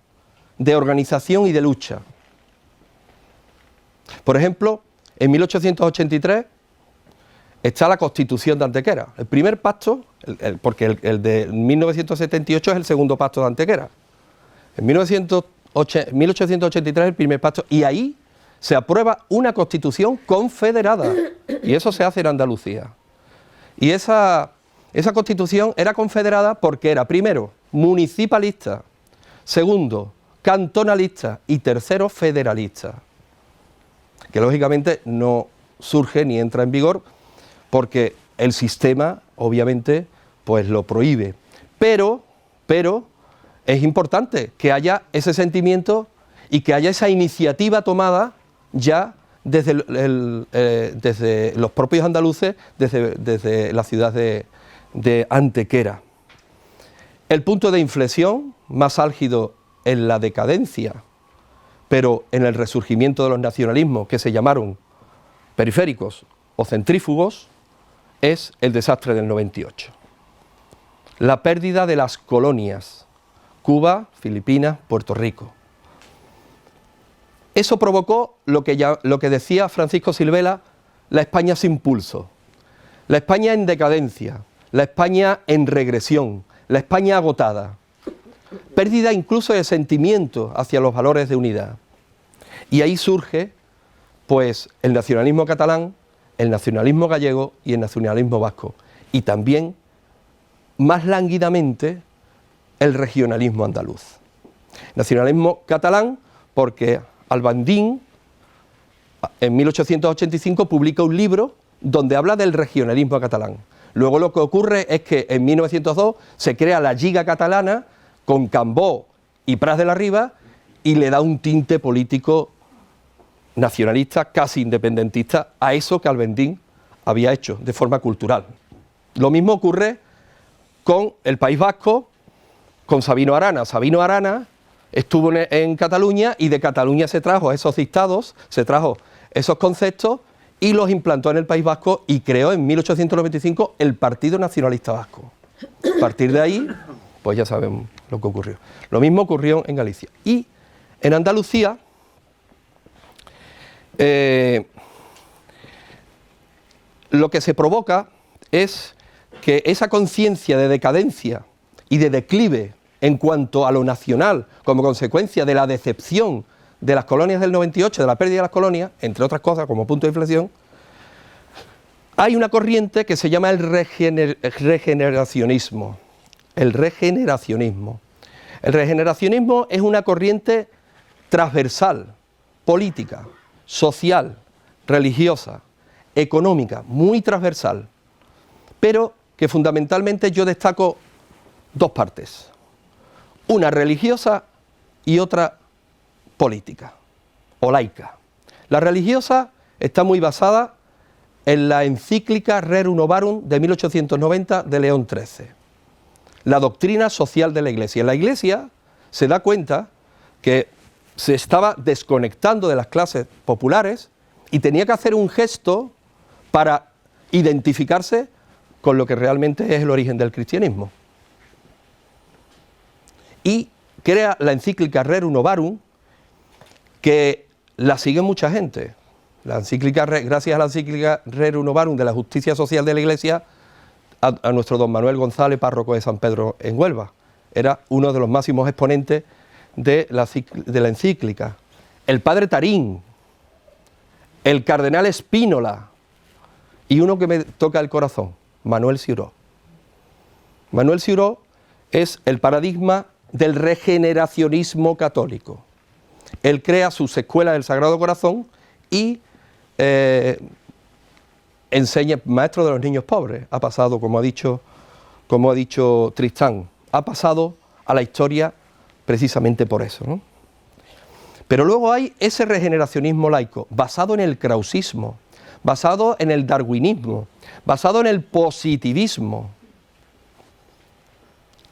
de organización y de lucha. Por ejemplo, en 1883 está la Constitución de Antequera, el primer pacto, porque el de 1978 es el segundo pacto de Antequera. En 1883 el primer pacto, y ahí se aprueba una Constitución confederada, y eso se hace en Andalucía. Y esa Constitución era confederada porque era, primero, municipalista, segundo, cantonalista y tercero, federalista, que lógicamente no surge ni entra en vigor porque el sistema, obviamente, pues lo prohíbe. Pero es importante que haya ese sentimiento y que haya esa iniciativa tomada ya desde los propios andaluces, desde la ciudad de Antequera. El punto de inflexión más álgido en la decadencia, pero en el resurgimiento de los nacionalismos que se llamaron periféricos o centrífugos, es el desastre del 98. La pérdida de las colonias, Cuba, Filipinas, Puerto Rico. Eso provocó lo que decía Francisco Silvela, la España sin pulso, la España en decadencia, la España en regresión, la España agotada, pérdida incluso de sentimiento hacia los valores de unidad. Y ahí surge, pues, el nacionalismo catalán, el nacionalismo gallego y el nacionalismo vasco, y también, más lánguidamente, el regionalismo andaluz. Nacionalismo catalán porque Albandín, en 1885, publica un libro donde habla del regionalismo catalán. Luego lo que ocurre es que en 1902 se crea la Lliga Catalana con Cambó y Pras de la Riba y le da un tinte político nacionalista, casi independentista, a eso que Albandín había hecho de forma cultural. Lo mismo ocurre con el País Vasco, con Sabino Arana. Sabino Arana estuvo en Cataluña y de Cataluña se trajo esos dictados, se trajo esos conceptos y los implantó en el País Vasco y creó en 1895 el Partido Nacionalista Vasco. A partir de ahí, pues ya sabemos lo que ocurrió. Lo mismo ocurrió en Galicia. Y en Andalucía, lo que se provoca es que esa conciencia de decadencia y de declive en cuanto a lo nacional, como consecuencia de la decepción de las colonias del 98, de la pérdida de las colonias, entre otras cosas, como punto de inflexión, hay una corriente que se llama el regeneracionismo. El regeneracionismo. El regeneracionismo es una corriente transversal, política, social, religiosa, económica, muy transversal, pero que fundamentalmente yo destaco dos partes, una religiosa y otra política o laica. La religiosa está muy basada en la encíclica Rerum Novarum de 1890 de León XIII, la doctrina social de la Iglesia. La Iglesia se da cuenta que se estaba desconectando de las clases populares y tenía que hacer un gesto para identificarse con lo que realmente es el origen del cristianismo. Y crea la encíclica Rerum Novarum, que la sigue mucha gente. La encíclica, gracias a la encíclica Rerum Novarum de la justicia social de la Iglesia, a nuestro don Manuel González, párroco de San Pedro en Huelva. Era uno de los máximos exponentes de la encíclica. El padre Tarín, el cardenal Spínola y uno que me toca el corazón, Manuel Ciuró. Manuel Ciuró es el paradigma del regeneracionismo católico. Él crea sus escuelas del Sagrado Corazón y enseña, maestro de los niños pobres. Ha pasado, como ha dicho Tristán, ha pasado a la historia precisamente por eso, ¿no? Pero luego hay ese regeneracionismo laico, basado en el krausismo, basado en el darwinismo, basado en el positivismo,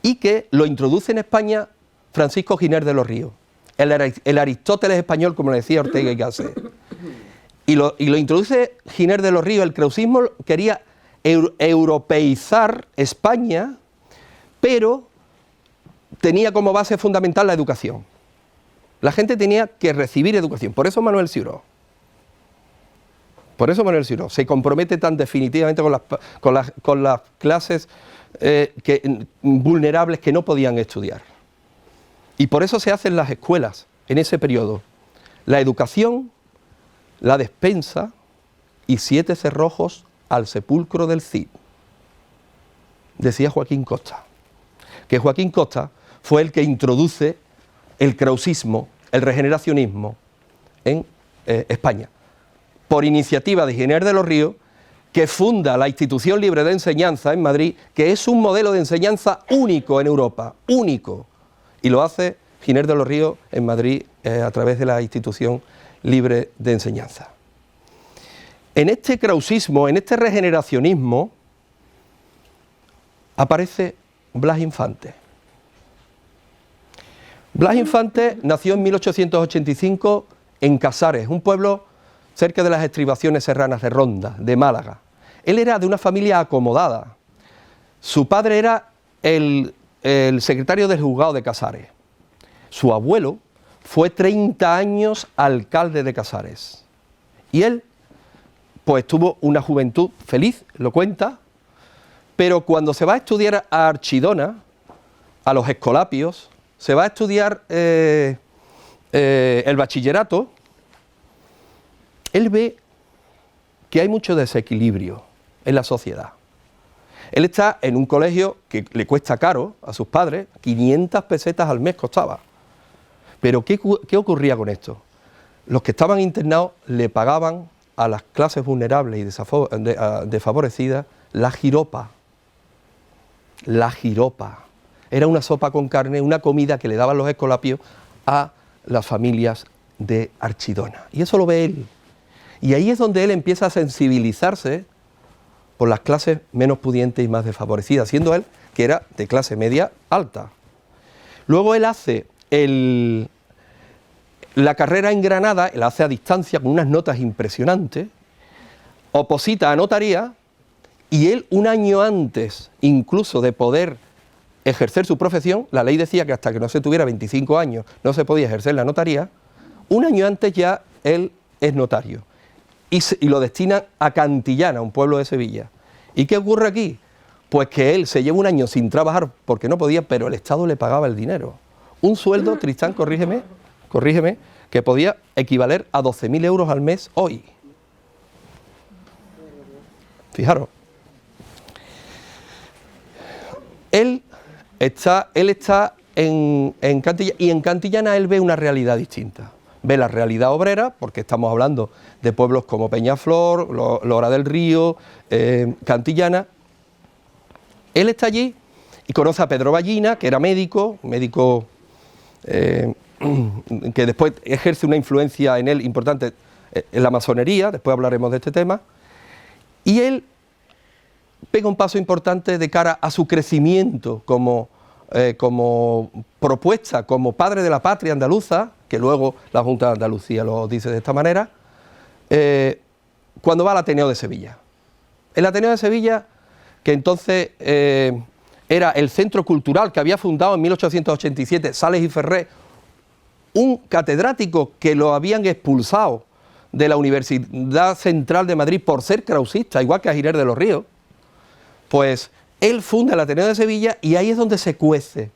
y que lo introduce en España Francisco Giner de los Ríos, el Aristóteles español, como le decía Ortega y Gasset. Y lo introduce Giner de los Ríos. El krausismo quería europeizar España, pero tenía como base fundamental la educación. La gente tenía que recibir educación. Por eso Manuel Ciuró. Por eso Manuel Ciuró se compromete tan definitivamente con las clases vulnerables que no podían estudiar. Y por eso se hacen las escuelas en ese periodo. La educación, la despensa y 7 cerrojos al sepulcro del Cid. Decía Joaquín Costa. Que Joaquín Costa fue el que introduce el krausismo, el regeneracionismo en España. Por iniciativa de Giner de los Ríos, que funda la Institución Libre de Enseñanza en Madrid, que es un modelo de enseñanza único en Europa, único. Y lo hace Giner de los Ríos en Madrid a través de la Institución Libre de Enseñanza. En este krausismo, en este regeneracionismo, aparece Blas Infante. Blas Infante nació en 1885 en Casares, un pueblo cerca de las estribaciones serranas de Ronda, de Málaga. Él era de una familia acomodada. Su padre era el secretario del juzgado de Casares. Su abuelo fue 30 años alcalde de Casares. Y él, pues tuvo una juventud feliz, lo cuenta, pero cuando se va a estudiar a Archidona, a los Escolapios, se va a estudiar el bachillerato, él ve que hay mucho desequilibrio en la sociedad. Él está en un colegio que le cuesta caro a sus padres, 500 pesetas al mes costaba. Pero ¿qué ocurría con esto? Los que estaban internados le pagaban a las clases vulnerables y desfavorecidas la jiropa. La jiropa. Era una sopa con carne, una comida que le daban los escolapios a las familias de Archidona. Y eso lo ve él. Y ahí es donde él empieza a sensibilizarse por las clases menos pudientes y más desfavorecidas, siendo él que era de clase media alta. Luego él hace la carrera en Granada, la hace a distancia con unas notas impresionantes, oposita a notaría, y él un año antes incluso de poder ejercer su profesión, la ley decía que hasta que no se tuviera 25 años no se podía ejercer la notaría, un año antes ya él es notario. Y lo destinan a Cantillana, un pueblo de Sevilla. ¿Y qué ocurre aquí? Pues que él se lleva un año sin trabajar porque no podía, pero el Estado le pagaba el dinero. Un sueldo, Tristán, corrígeme, que podía equivaler a 12.000 euros al mes hoy. Fijaros. Él está en Cantillana, y en Cantillana él ve una realidad distinta. Ve la realidad obrera, porque estamos hablando de pueblos como Peñaflor, Lora del Río, Cantillana. Él está allí y conoce a Pedro Ballina, que era médico que después ejerce una influencia en él importante en la masonería, después hablaremos de este tema, y él pega un paso importante de cara a su crecimiento como propuesta, como padre de la patria andaluza, que luego la Junta de Andalucía lo dice de esta manera, cuando va al Ateneo de Sevilla. El Ateneo de Sevilla, que entonces era el centro cultural que había fundado en 1887 Sales y Ferré, un catedrático que lo habían expulsado de la Universidad Central de Madrid por ser krausista, igual que a Giner de los Ríos, pues él funda el Ateneo de Sevilla y ahí es donde se cuece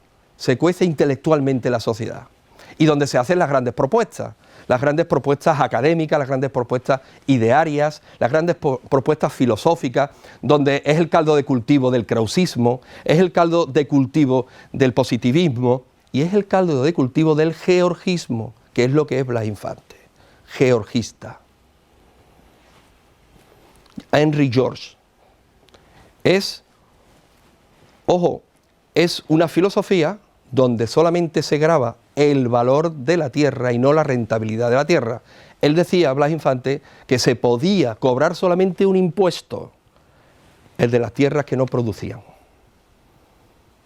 intelectualmente la sociedad y donde se hacen las grandes propuestas académicas, las grandes propuestas idearias, las grandes propuestas filosóficas, donde es el caldo de cultivo del krausismo, es el caldo de cultivo del positivismo y es el caldo de cultivo del georgismo, que es lo que es Blas Infante, georgista. Henry George es una filosofía donde solamente se graba el valor de la tierra y no la rentabilidad de la tierra. Él decía, Blas Infante, que se podía cobrar solamente un impuesto, el de las tierras que no producían.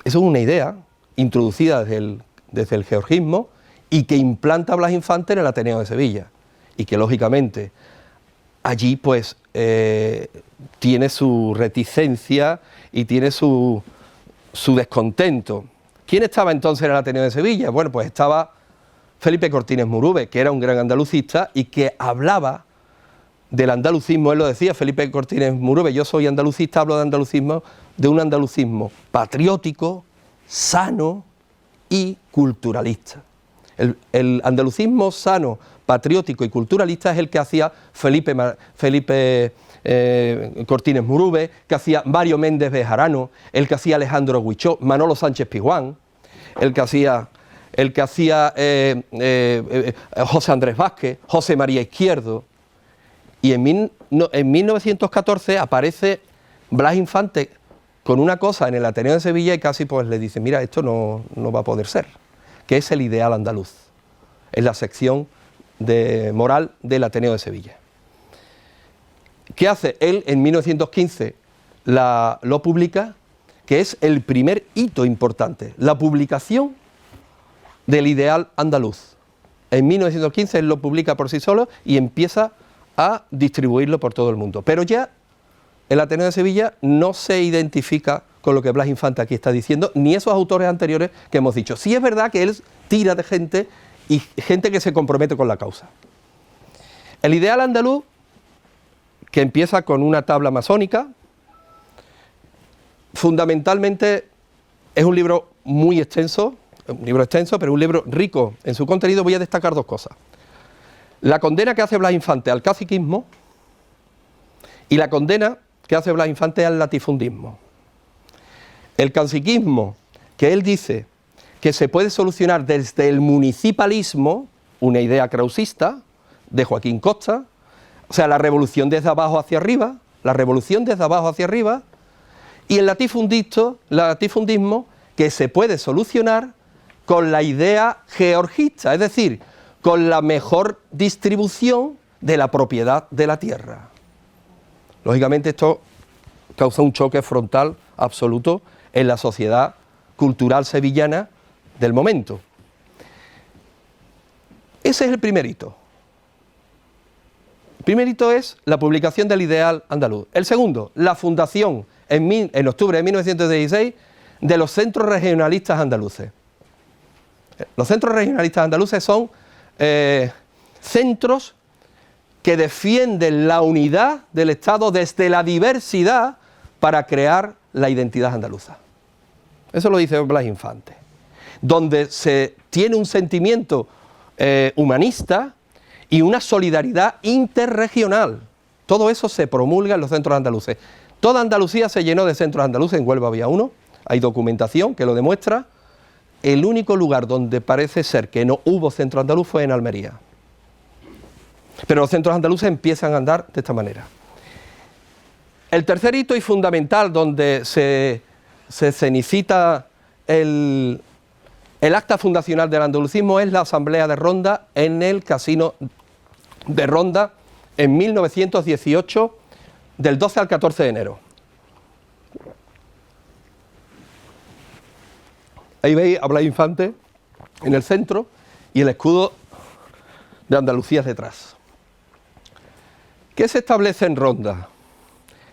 Eso es una idea introducida desde el georgismo y que implanta Blas Infante en el Ateneo de Sevilla y que lógicamente allí pues tiene su reticencia y tiene su descontento. ¿Quién estaba entonces en el Ateneo de Sevilla? Bueno, pues estaba Felipe Cortines Murube, que era un gran andalucista y que hablaba del andalucismo. Él lo decía, Felipe Cortines Murube: yo soy andalucista, hablo de andalucismo, de un andalucismo patriótico, sano y culturalista. El andalucismo sano, patriótico y culturalista es el que hacía Felipe Cortines Murube, que hacía Mario Méndez Bejarano, el que hacía Alejandro Huichó, Manolo Sánchez Pizjuán, el que hacía José Andrés Vázquez, José María Izquierdo. Y en 1914 aparece Blas Infante con una cosa en el Ateneo de Sevilla y casi pues le dice: mira, esto no va a poder ser, que es el ideal andaluz, es la sección moral del Ateneo de Sevilla. ¿Qué hace? Él en 1915 lo publica, que es el primer hito importante, la publicación del ideal andaluz. En 1915 él lo publica por sí solo y empieza a distribuirlo por todo el mundo. Pero ya el Ateneo de Sevilla no se identifica con lo que Blas Infante aquí está diciendo, ni esos autores anteriores que hemos dicho. Sí es verdad que él tira de gente y gente que se compromete con la causa. El ideal andaluz, que empieza con una tabla masónica, fundamentalmente es un libro muy extenso, pero un libro rico en su contenido. Voy a destacar dos cosas: la condena que hace Blas Infante al caciquismo y la condena que hace Blas Infante al latifundismo. El caciquismo, que él dice que se puede solucionar desde el municipalismo, una idea krausista de Joaquín Costa, o sea, la revolución desde abajo hacia arriba, y el latifundismo, que se puede solucionar con la idea georgista, es decir, con la mejor distribución de la propiedad de la tierra. Lógicamente esto causa un choque frontal absoluto en la sociedad cultural sevillana del momento. Ese es el primer hito. El primer hito es la publicación del ideal andaluz. El segundo, la fundación en octubre de 1916 de los centros regionalistas andaluces. Los centros regionalistas andaluces son centros que defienden la unidad del Estado desde la diversidad para crear la identidad andaluza. Eso lo dice Blas Infante. Donde se tiene un sentimiento humanista y una solidaridad interregional. Todo eso se promulga en los centros andaluces. Toda Andalucía se llenó de centros andaluces, en Huelva había uno, hay documentación que lo demuestra. El único lugar donde parece ser que no hubo centro andaluz fue en Almería. Pero los centros andaluces empiezan a andar de esta manera. El tercer hito y fundamental, donde se cenicita el acta fundacional del andalucismo, es la Asamblea de Ronda en el Casino de Ronda en 1918, del 12 al 14 de enero. Ahí veis a Blas Infante en el centro y el escudo de Andalucía detrás. ¿Qué se establece en Ronda?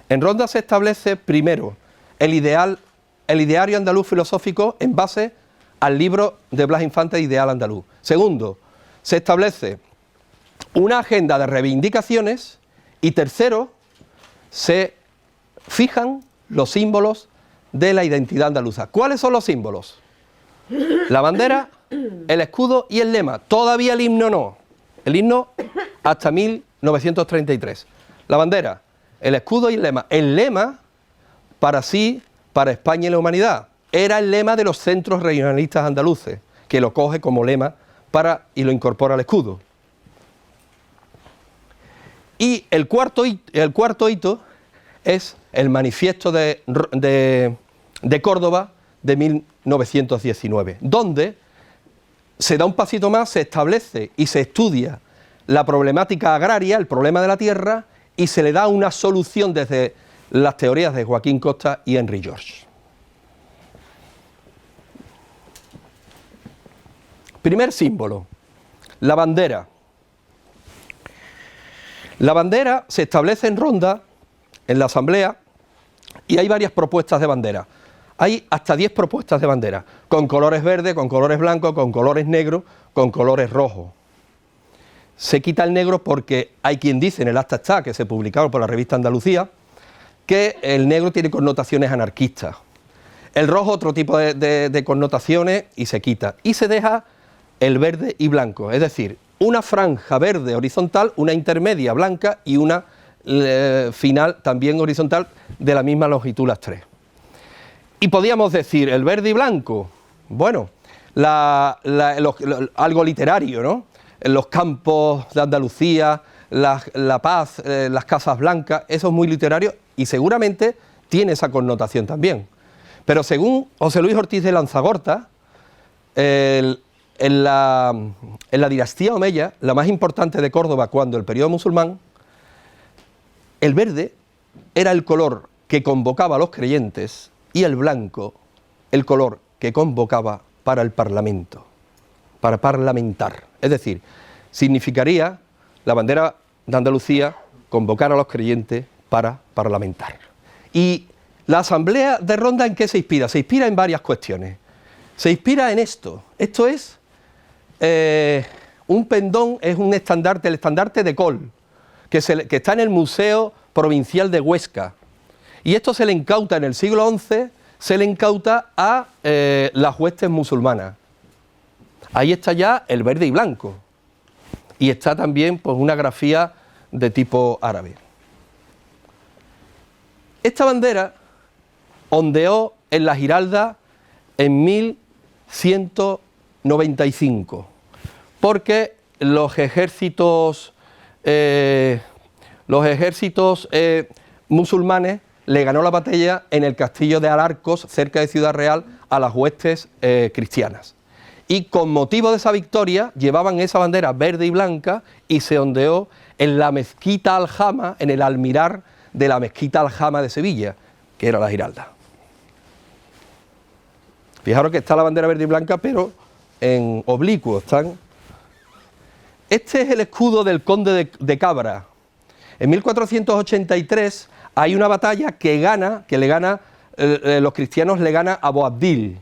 En Ronda se establece primero el ideario andaluz filosófico en base al libro de Blas Infante, Ideal Andaluz. Segundo, se establece una agenda de reivindicaciones y tercero, se fijan los símbolos de la identidad andaluza. ¿Cuáles son los símbolos? La bandera, el escudo y el lema. Todavía el himno no. El himno hasta 1933. La bandera, el escudo y el lema. El lema, para sí, para España y la humanidad, era el lema de los centros regionalistas andaluces, que lo coge como lema y lo incorpora al escudo. Y el cuarto hito es el manifiesto de Córdoba de 1919, donde se da un pasito más, se establece y se estudia la problemática agraria, el problema de la tierra, y se le da una solución desde las teorías de Joaquín Costa y Henry George. Primer símbolo, la bandera. La bandera se establece en Ronda, en la Asamblea, y hay varias propuestas de bandera. hay hasta 10 propuestas de bandera, con colores verdes, con colores blancos, con colores negros, con colores rojos. Se quita el negro porque hay quien dice, en el acta está, que se publicaron por la revista Andalucía, que el negro tiene connotaciones anarquistas. El rojo otro tipo de connotaciones y se quita. Y se deja el verde y blanco, es decir, una franja verde horizontal, una intermedia blanca y una final también horizontal de la misma longitud las tres. Y podíamos decir, el verde y blanco, bueno, algo literario, ¿no? Los campos de Andalucía, la paz, las casas blancas, eso es muy literario y seguramente tiene esa connotación también. Pero según José Luis Ortiz de Lanzagorta, en la dinastía omeya, la más importante de Córdoba cuando el periodo musulmán, el verde era el color que convocaba a los creyentes y el blanco el color que convocaba para el parlamento, para parlamentar. Es decir, significaría la bandera de Andalucía convocar a los creyentes para parlamentar. Y la asamblea de Ronda, ¿en qué se inspira? Se inspira en varias cuestiones. Se inspira en esto. Esto es un pendón, es un estandarte, el estandarte de Col, que está en el Museo Provincial de Huesca. Y esto se le incauta en el siglo XI, se le incauta a las huestes musulmanas. Ahí está ya el verde y blanco. Y está también pues, una grafía de tipo árabe. Esta bandera ondeó en la Giralda en 1195, porque los ejércitos musulmanes le ganó la batalla en el castillo de Alarcos, cerca de Ciudad Real, a las huestes cristianas. Y con motivo de esa victoria llevaban esa bandera verde y blanca y se ondeó en la mezquita Aljama, en el almirar de la mezquita Aljama de Sevilla, que era la Giralda. Fijaros que está la bandera verde y blanca, pero en oblicuo están. Este es el escudo del conde de Cabra. En 1483 hay una batalla los cristianos le gana a Boabdil.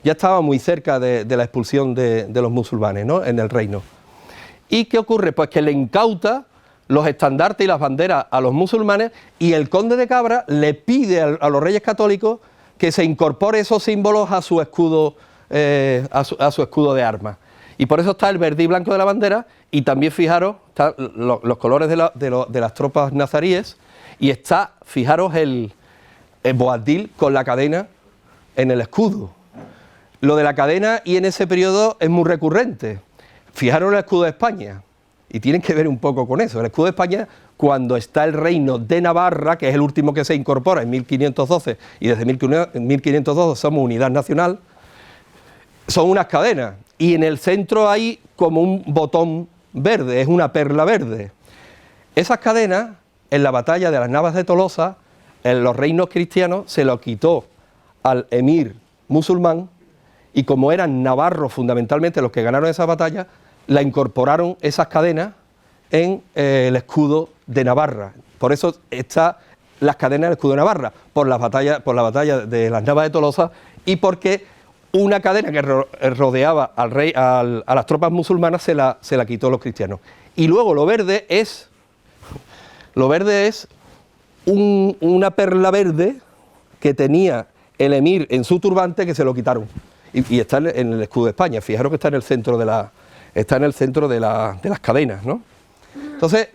Ya estaba muy cerca de la expulsión de los musulmanes, ¿no? En el reino. ¿Y qué ocurre? Pues que le incauta los estandartes y las banderas a los musulmanes y el conde de Cabra le pide a los reyes católicos que se incorpore esos símbolos a su escudo, a su escudo de armas. Y por eso está el verde y blanco de la bandera y también fijaros están los colores de las tropas nazaríes y está, fijaros, el Boabdil con la cadena en el escudo. Lo de la cadena y en ese periodo es muy recurrente. Fijaros el escudo de España y tienen que ver un poco con eso. El escudo de España, cuando está el reino de Navarra, que es el último que se incorpora en 1512 y desde 1512 somos unidad nacional, son unas cadenas y en el centro hay como un botón verde, es una perla verde. Esas cadenas, en la batalla de las Navas de Tolosa, en los reinos cristianos se lo quitó al emir musulmán y como eran navarros fundamentalmente los que ganaron esa batalla, la incorporaron esas cadenas en el escudo de Navarra. Por eso están las cadenas del escudo de Navarra, por la batalla de las Navas de Tolosa y porque una cadena que rodeaba al rey, a las tropas musulmanas se la quitó los cristianos. Y luego lo verde es una perla verde que tenía el emir en su turbante que se lo quitaron. Y está en el escudo de España. Fijaros que está en el centro de las cadenas, ¿no? Entonces,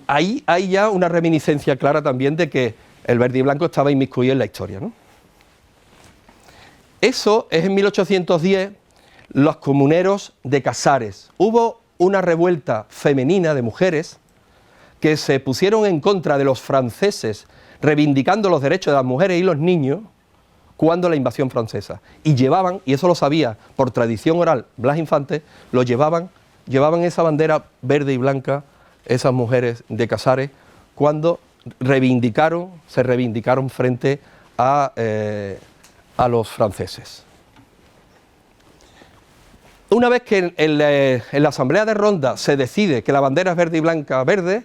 ahí hay ya una reminiscencia clara también de que el verde y blanco estaba inmiscuido en la historia, ¿no? Eso es en 1810, los comuneros de Casares. Hubo una revuelta femenina de mujeres que se pusieron en contra de los franceses, reivindicando los derechos de las mujeres y los niños, cuando la invasión francesa. Y llevaban, y eso lo sabía por tradición oral Blas Infante, llevaban esa bandera verde y blanca, esas mujeres de Casares, cuando se reivindicaron frente a los franceses. Una vez que en la Asamblea de Ronda se decide que la bandera es verde y blanca verde,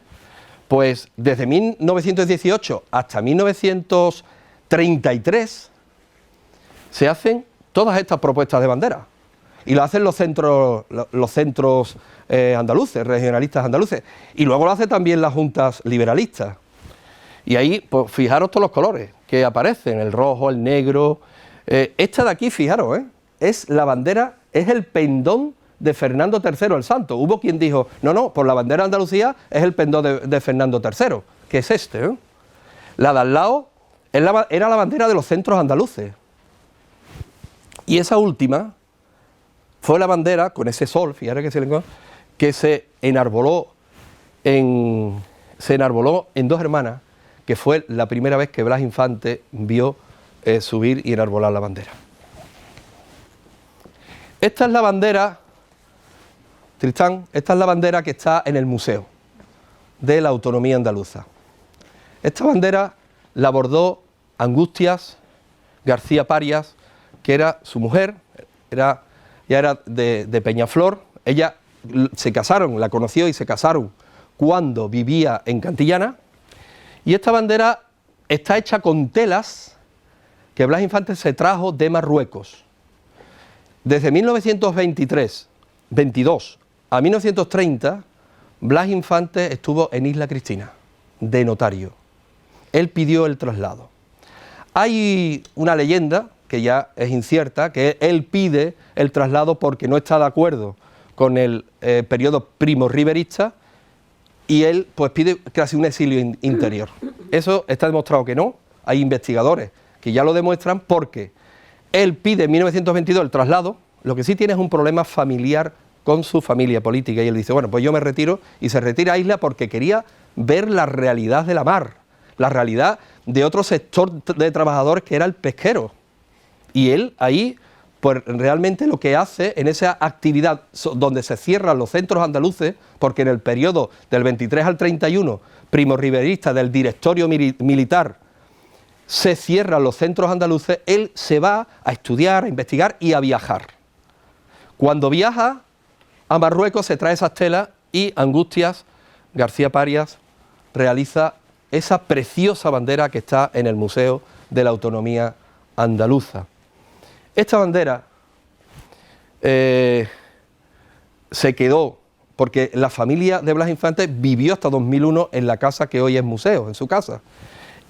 pues desde 1918 hasta 1933 se hacen todas estas propuestas de bandera. Y lo hacen los centros andaluces, regionalistas andaluces. Y luego lo hacen también las juntas liberalistas. Y ahí, pues fijaros todos los colores que aparecen, el rojo, el negro. Esta de aquí, fijaros, es la bandera, es el pendón de Fernando III el Santo. Hubo quien dijo, no, por la bandera de Andalucía es el pendón de Fernando III, que es este. La de al lado era la bandera de los centros andaluces. Y esa última fue la bandera, con ese sol, fíjate que se enarboló en Dos Hermanas, que fue la primera vez que Blas Infante vio subir y enarbolar la bandera. Esta es la bandera, Tristán, esta es la bandera que está en el Museo de la Autonomía Andaluza. Esta bandera la bordó Angustias García Parias, que era su mujer, ya era de Peñaflor. Ella se casaron, la conoció y se casaron cuando vivía en Cantillana. Y esta bandera está hecha con telas que Blas Infante se trajo de Marruecos. Desde 1922 a 1930, Blas Infante estuvo en Isla Cristina, de notario. Él pidió el traslado. Hay una leyenda, que ya es incierta, que él pide el traslado porque no está de acuerdo con el periodo primo-riverista, y él pues pide casi un exilio interior. Eso está demostrado que no. Hay investigadores que ya lo demuestran, porque él pide en 1922 el traslado. Lo que sí tiene es un problema familiar con su familia política, y él dice, bueno, pues yo me retiro, y se retira a Isla porque quería ver la realidad de la mar, la realidad de otro sector de trabajadores que era el pesquero. Y él ahí, pues realmente lo que hace en esa actividad donde se cierran los centros andaluces, porque en el periodo del 23 al 31, primo-riverista del directorio militar, se cierran los centros andaluces, él se va a estudiar, a investigar y a viajar. Cuando viaja a Marruecos se trae esas telas y Angustias García Parias realiza esa preciosa bandera que está en el Museo de la Autonomía Andaluza. Esta bandera se quedó porque la familia de Blas Infante vivió hasta 2001 en la casa que hoy es museo, en su casa.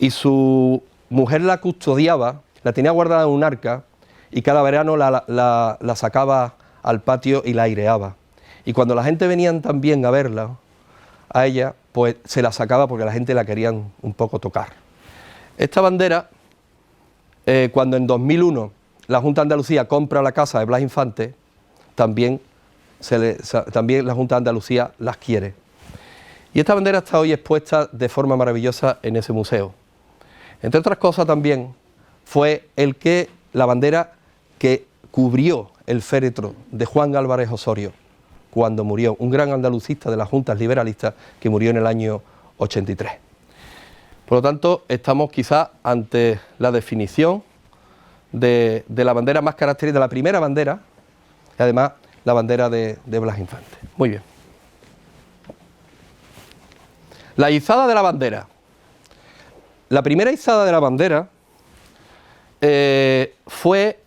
Y su mujer la custodiaba, la tenía guardada en un arca, y cada verano la sacaba al patio y la aireaba. Y cuando la gente venía también a verla, a ella, pues se la sacaba porque la gente la querían un poco tocar. Esta bandera, cuando en 2001 la Junta de Andalucía compra la casa de Blas Infante, también la Junta de Andalucía las quiere. Y esta bandera está hoy expuesta de forma maravillosa en ese museo. Entre otras cosas también fue la bandera que cubrió el féretro de Juan Álvarez Osorio cuando murió, un gran andalucista de las juntas liberalistas que murió en el año 83. Por lo tanto, estamos quizás ante la definición de la bandera más característica, de la primera bandera, y además la bandera de Blas Infante. Muy bien. La izada de la bandera. La primera izada de la bandera fue...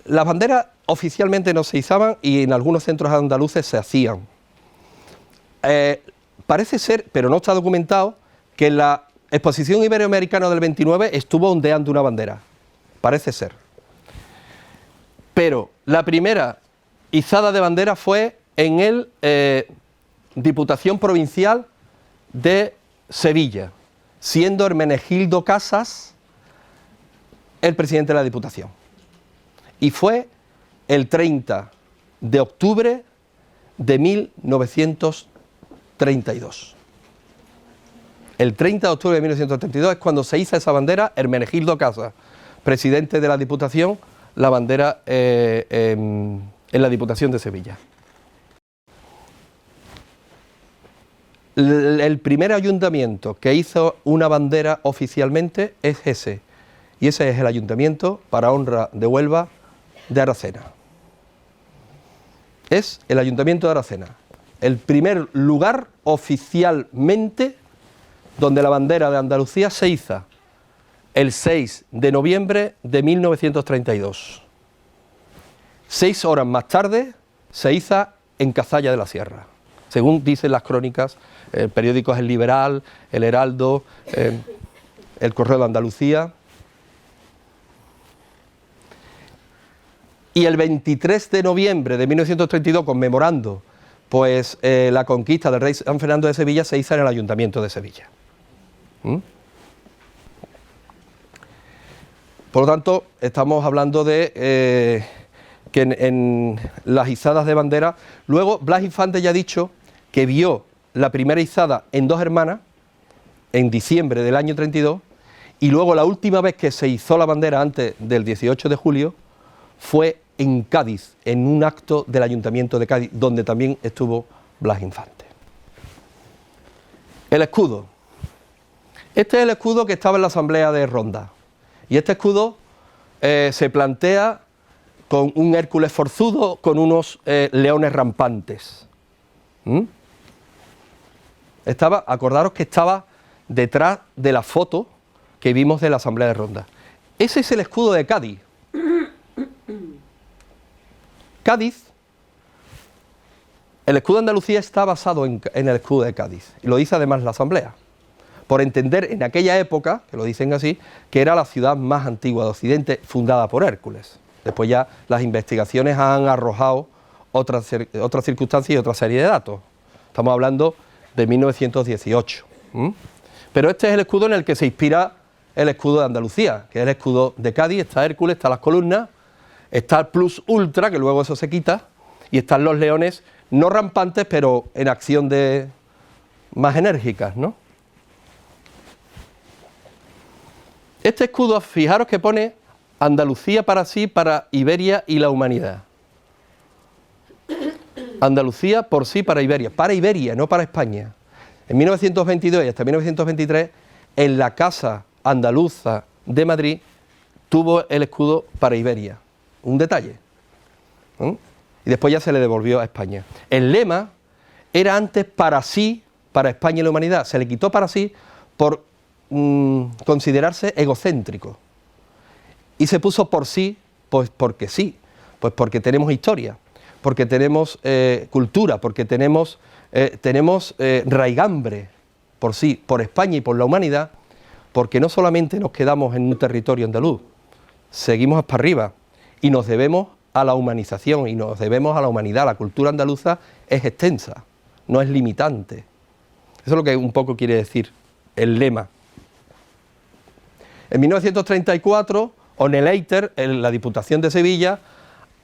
Las banderas oficialmente no se izaban y en algunos centros andaluces se hacían. Parece ser, pero no está documentado, que en la Exposición Iberoamericana del 29 estuvo ondeando una bandera. Parece ser. Pero la primera izada de bandera fue en el Diputación Provincial de Sevilla, siendo Hermenegildo Casas el presidente de la Diputación. Y fue el 30 de octubre de 1932. El 30 de octubre de 1932 es cuando se iza esa bandera. Hermenegildo Casas, presidente de la Diputación, la bandera en la Diputación de Sevilla. El primer ayuntamiento que hizo una bandera oficialmente es ese, y ese es el Ayuntamiento, para honra de Huelva, de Aracena. Es el Ayuntamiento de Aracena, el primer lugar oficialmente donde la bandera de Andalucía se iza el 6 de noviembre de 1932. 6 horas más tarde se iza en Cazalla de la Sierra, según dicen las crónicas, periódicos El Liberal, El Heraldo, El Correo de Andalucía. Y el 23 de noviembre de 1932, conmemorando pues la conquista del rey San Fernando de Sevilla, se iza en el Ayuntamiento de Sevilla. Por lo tanto, estamos hablando de que en las izadas de bandera, luego Blas Infante ya ha dicho que vio la primera izada en Dos Hermanas, en diciembre del año 32, y luego la última vez que se izó la bandera antes del 18 de julio fue en Cádiz, en un acto del Ayuntamiento de Cádiz, donde también estuvo Blas Infante. El escudo. Este es el escudo que estaba en la Asamblea de Ronda. Y este escudo se plantea con un Hércules forzudo, con unos leones rampantes. Acordaros que estaba detrás de la foto que vimos de la Asamblea de Ronda. Ese es el escudo de Cádiz. Cádiz, el escudo de Andalucía está basado en el escudo de Cádiz, y lo dice además la Asamblea, por entender en aquella época, que lo dicen así, que era la ciudad más antigua de Occidente, fundada por Hércules. Después ya las investigaciones han arrojado otras circunstancias y otra serie de datos. Estamos hablando de 1918. Pero este es el escudo en el que se inspira el escudo de Andalucía, que es el escudo de Cádiz. Está Hércules, están las columnas, está el plus ultra, que luego eso se quita, y están los leones, no rampantes, pero en acción más enérgicas, ¿no? Este escudo, fijaros que pone Andalucía para sí, para Iberia y la humanidad. Andalucía por sí, para Iberia, no para España. En 1922 y hasta 1923, en la Casa Andaluza de Madrid, tuvo el escudo para Iberia. Un detalle. Y después ya se le devolvió a España. El lema era antes para sí, para España y la humanidad. Se le quitó para sí por considerarse egocéntrico. Y se puso por sí, pues porque sí, pues porque tenemos historia, porque tenemos cultura, porque tenemos raigambre por sí, por España y por la humanidad, porque no solamente nos quedamos en un territorio andaluz, seguimos para arriba y nos debemos a la humanización y nos debemos a la humanidad. La cultura andaluza es extensa, no es limitante. Eso es lo que un poco quiere decir el lema. En 1934, Oneleiter, en la Diputación de Sevilla,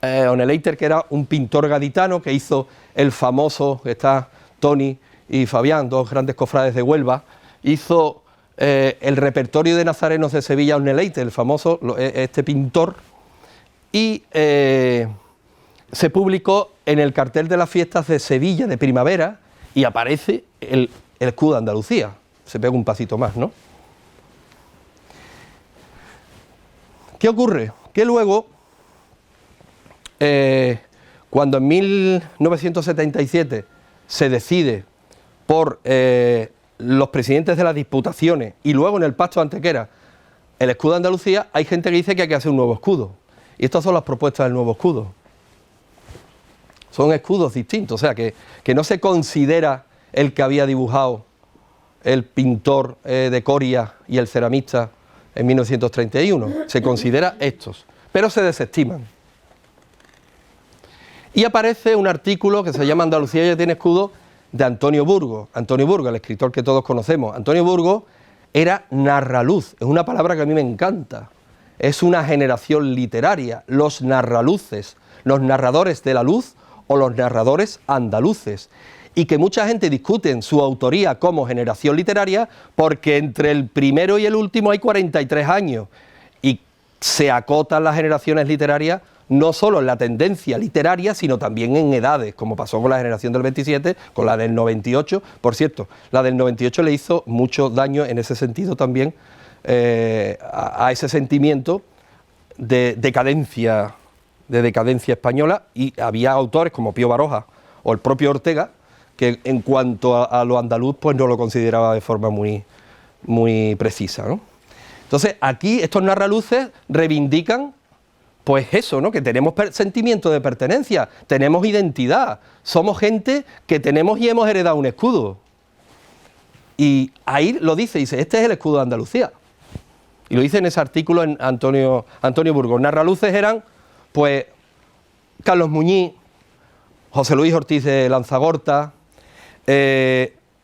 Oneleiter, que era un pintor gaditano que hizo el famoso, que está Tony y Fabián, dos grandes cofrades de Huelva, hizo el repertorio de nazarenos de Sevilla, Oneleiter, el famoso, este pintor, y se publicó en el cartel de las fiestas de Sevilla de primavera y aparece el escudo de Andalucía. Se pega un pasito más, ¿no? ¿Qué ocurre? Que luego, cuando en 1977 se decide por los presidentes de las diputaciones y luego en el pacto de Antequera el escudo de Andalucía, hay gente que dice que hay que hacer un nuevo escudo. Y estas son las propuestas del nuevo escudo. Son escudos distintos, o sea que no se considera el que había dibujado el pintor de Coria y el ceramista en 1931, se considera estos, pero se desestiman. Y aparece un artículo que se llama Andalucía ya tiene escudo, de Antonio Burgos. Antonio Burgos, el escritor que todos conocemos. Antonio Burgos era narraluz, es una palabra que a mí me encanta. Es una generación literaria, los narraluces, los narradores de la luz o los narradores andaluces. Y que mucha gente discute en su autoría como generación literaria porque entre el primero y el último hay 43 años y se acotan las generaciones literarias no solo en la tendencia literaria sino también en edades, como pasó con la generación del 27, con la del 98. Por cierto, la del 98 le hizo mucho daño en ese sentido también a ese sentimiento de decadencia española, y había autores como Pío Baroja o el propio Ortega que en cuanto a lo andaluz pues no lo consideraba de forma muy precisa, ¿no? Entonces, aquí estos narraluces reivindican, pues eso, ¿no? Que tenemos sentimiento de pertenencia, tenemos identidad, somos gente que tenemos y hemos heredado un escudo. Y ahí lo dice, este es el escudo de Andalucía. Y lo dice en ese artículo en Antonio Burgos. Narraluces eran, pues, Carlos Muñiz, José Luis Ortiz de Lanzagorta,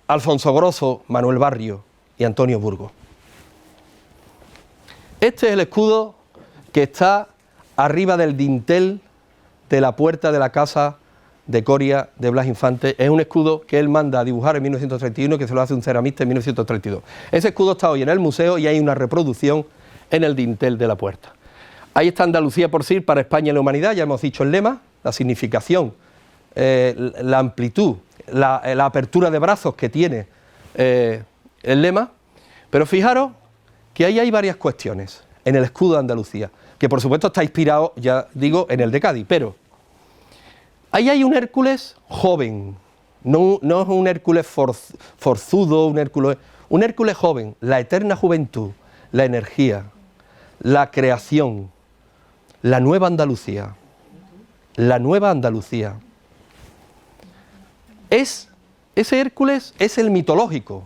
Alfonso Grosso, Manuel Barrio y Antonio Burgos. Este es el escudo que está arriba del dintel de la puerta de la casa de Coria de Blas Infante. Es un escudo que él manda a dibujar en 1931 y que se lo hace un ceramista en 1932. Ese escudo está hoy en el museo y hay una reproducción en el dintel de la puerta. Ahí está Andalucía por sí para España y la humanidad, ya hemos dicho el lema, la significación, la amplitud, la apertura de brazos que tiene el lema, pero fijaros que ahí hay varias cuestiones en el escudo de Andalucía, que por supuesto está inspirado, ya digo, en el de Cádiz, pero ahí hay un Hércules joven, no es un Hércules forzudo, un Hércules joven, la eterna juventud, la energía, la creación, la nueva Andalucía, la nueva Andalucía. Ese Hércules es el mitológico,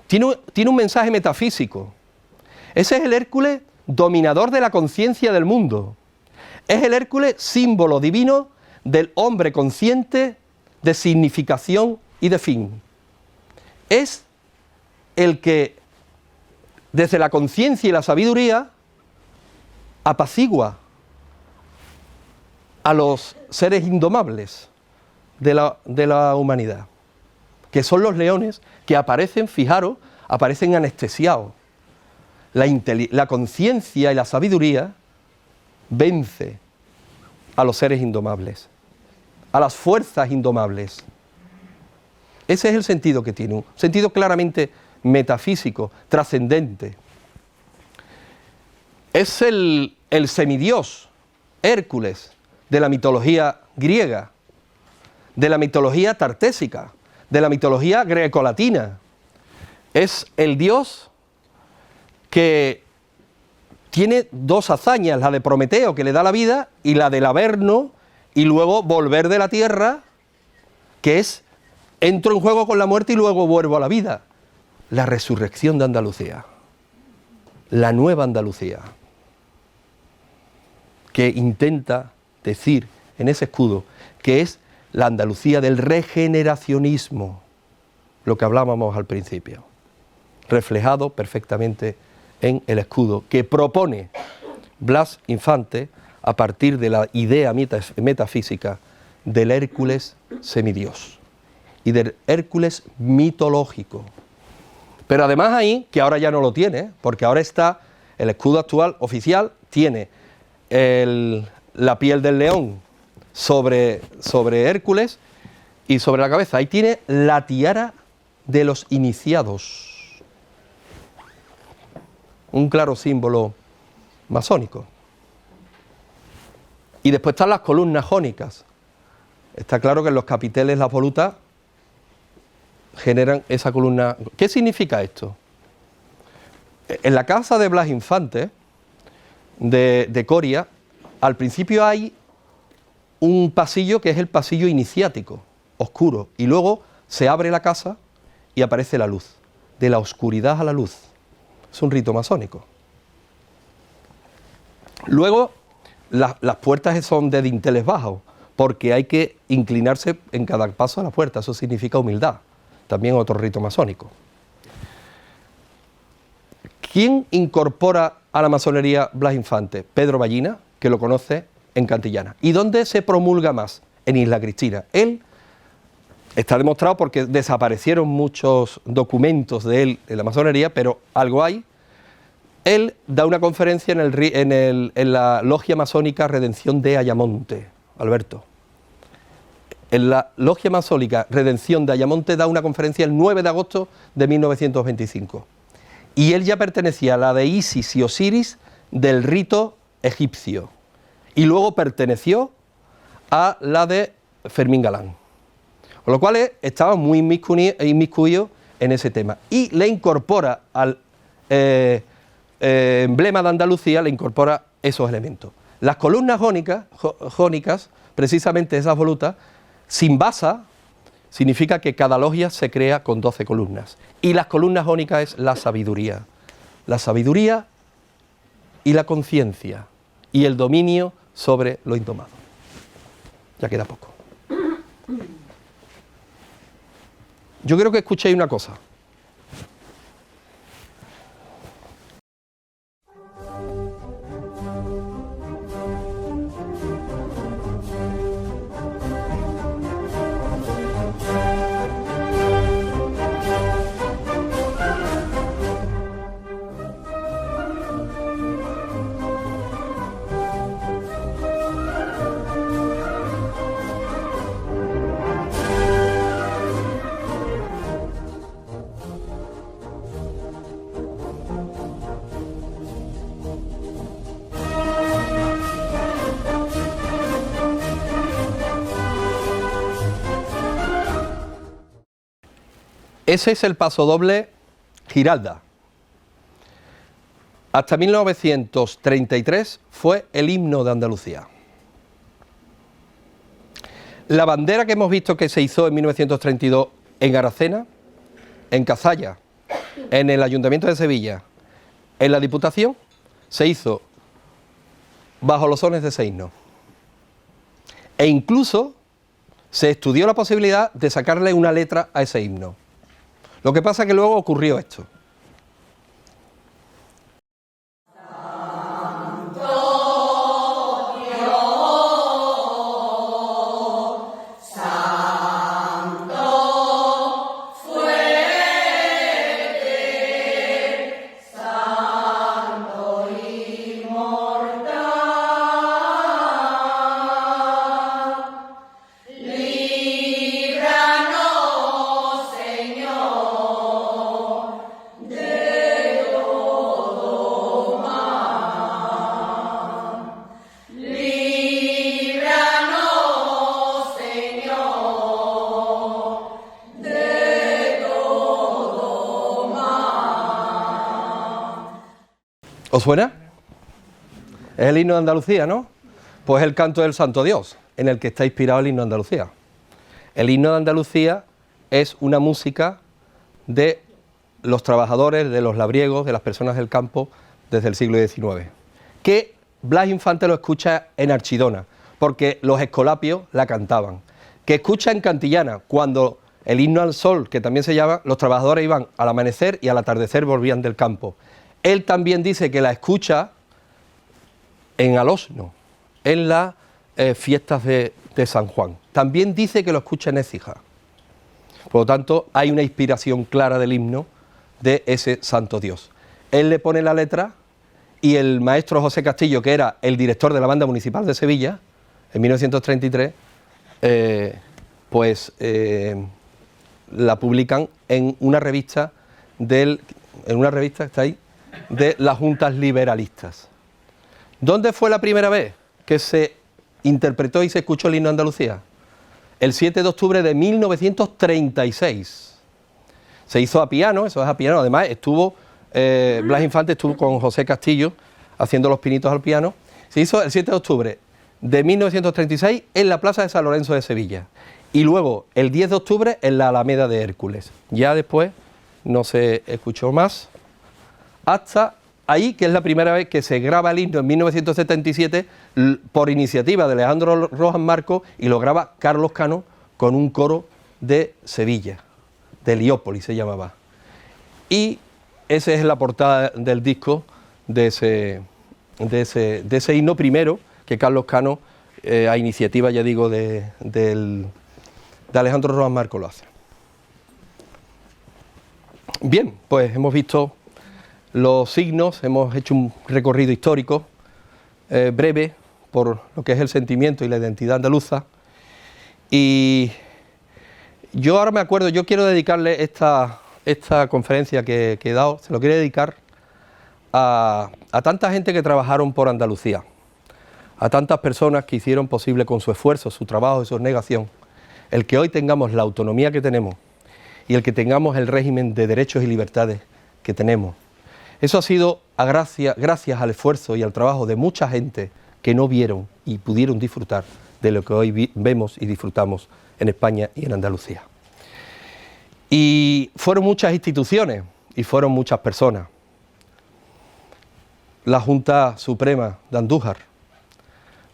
tiene un mensaje metafísico. Ese es el Hércules dominador de la conciencia del mundo. Es el Hércules símbolo divino del hombre consciente de significación y de fin. Es el que, desde la conciencia y la sabiduría, apacigua a los seres indomables de la humanidad, que son los leones que aparecen, fijaros, aparecen anestesiados. La conciencia y la sabiduría vence a los seres indomables, a las fuerzas indomables. Ese es el sentido que tiene, un sentido claramente metafísico, trascendente. Es el semidios, Hércules, de la mitología griega, de la mitología tartésica, de la mitología grecolatina. Es el dios que tiene dos hazañas, la de Prometeo, que le da la vida, y la del Averno, y luego volver de la tierra, que es, entro en juego con la muerte y luego vuelvo a la vida. La resurrección de Andalucía, la nueva Andalucía, que intenta decir en ese escudo que es la Andalucía del regeneracionismo, lo que hablábamos al principio, reflejado perfectamente en el escudo que propone Blas Infante a partir de la idea metafísica del Hércules semidios y del Hércules mitológico. Pero además ahí, que ahora ya no lo tiene, porque ahora está, el escudo actual oficial tiene la piel del león sobre Hércules y sobre la cabeza. Ahí tiene la tiara de los iniciados, un claro símbolo masónico. Y después están las columnas jónicas. Está claro que en los capiteles las volutas generan esa columna. ¿Qué significa esto? En la casa de Blas Infante, de Coria, al principio hay un pasillo que es el pasillo iniciático, oscuro, y luego se abre la casa y aparece la luz, de la oscuridad a la luz. Es un rito masónico. Luego, las puertas son de dinteles bajos, porque hay que inclinarse en cada paso de la puerta, eso significa humildad, también otro rito masónico. ¿Quién incorpora a la masonería Blas Infante? Pedro Ballina, que lo conoce en Cantillana. ¿Y dónde se promulga más? En Isla Cristina. Él está demostrado porque desaparecieron muchos documentos de él en la masonería, pero algo hay. Él da una conferencia en la logia masónica Redención de Ayamonte, Alberto. En la logia masónica Redención de Ayamonte da una conferencia el 9 de agosto de 1925. Y él ya pertenecía a la de Isis y Osiris del rito egipcio. Y luego perteneció a la de Fermín Galán. Con lo cual estaba muy inmiscuido en ese tema. Y le incorpora al emblema de Andalucía, le incorpora esos elementos. Las columnas jónicas, precisamente esas volutas, sin basa, significa que cada logia se crea con 12 columnas. Y las columnas jónicas es la sabiduría. La sabiduría y la conciencia y el dominio sobre lo indomado. Ya queda poco. Yo quiero que escuchéis una cosa. Ese es el pasodoble Giralda. Hasta 1933 fue el himno de Andalucía. La bandera que hemos visto que se hizo en 1932 en Aracena, en Cazalla, en el Ayuntamiento de Sevilla, en la Diputación, se hizo bajo los sones de ese himno. E incluso se estudió la posibilidad de sacarle una letra a ese himno. Lo que pasa es que luego ocurrió esto. ¿Os suena? Es el himno de Andalucía, ¿no? Pues el canto del Santo Dios, en el que está inspirado el himno de Andalucía. El himno de Andalucía es una música de los trabajadores, de los labriegos, de las personas del campo desde el siglo XIX. Que Blas Infante lo escucha en Archidona, porque los escolapios la cantaban. Que escucha en Cantillana, cuando el himno al sol, que también se llama, los trabajadores iban al amanecer y al atardecer volvían del campo. Él también dice que la escucha en Alosno, en las fiestas de San Juan. También dice que lo escucha en Écija. Por lo tanto, hay una inspiración clara del himno de ese santo Dios. Él le pone la letra y el maestro José Castillo, que era el director de la Banda Municipal de Sevilla, en 1933, la publican en una revista que está ahí, de las Juntas Liberalistas. ¿Dónde fue la primera vez que se interpretó y se escuchó el himno de Andalucía? El 7 de octubre de 1936. Se hizo a piano, eso es a piano. Además, Blas Infante estuvo con José Castillo haciendo los pinitos al piano. Se hizo el 7 de octubre de 1936 en la Plaza de San Lorenzo de Sevilla. Y luego, el 10 de octubre, en la Alameda de Hércules. Ya después no se escuchó más. Hasta ahí, que es la primera vez que se graba el himno en 1977 por iniciativa de Alejandro Rojas Marcos y lo graba Carlos Cano con un coro de Sevilla, de Heliópolis se llamaba. Y esa es la portada del disco de ese himno primero que Carlos Cano, a iniciativa, ya digo, de Alejandro Rojas Marcos lo hace. Bien, pues hemos visto los signos, hemos hecho un recorrido histórico breve por lo que es el sentimiento y la identidad andaluza. Y yo ahora me acuerdo, yo quiero dedicarle esta conferencia que he dado, se lo quiero dedicar a tanta gente que trabajaron por Andalucía, a tantas personas que hicieron posible con su esfuerzo, su trabajo y su abnegación, el que hoy tengamos la autonomía que tenemos y el que tengamos el régimen de derechos y libertades que tenemos. Eso ha sido gracias al esfuerzo y al trabajo de mucha gente que no vieron y pudieron disfrutar de lo que hoy vemos y disfrutamos en España y en Andalucía. Y fueron muchas instituciones y fueron muchas personas. La Junta Suprema de Andújar,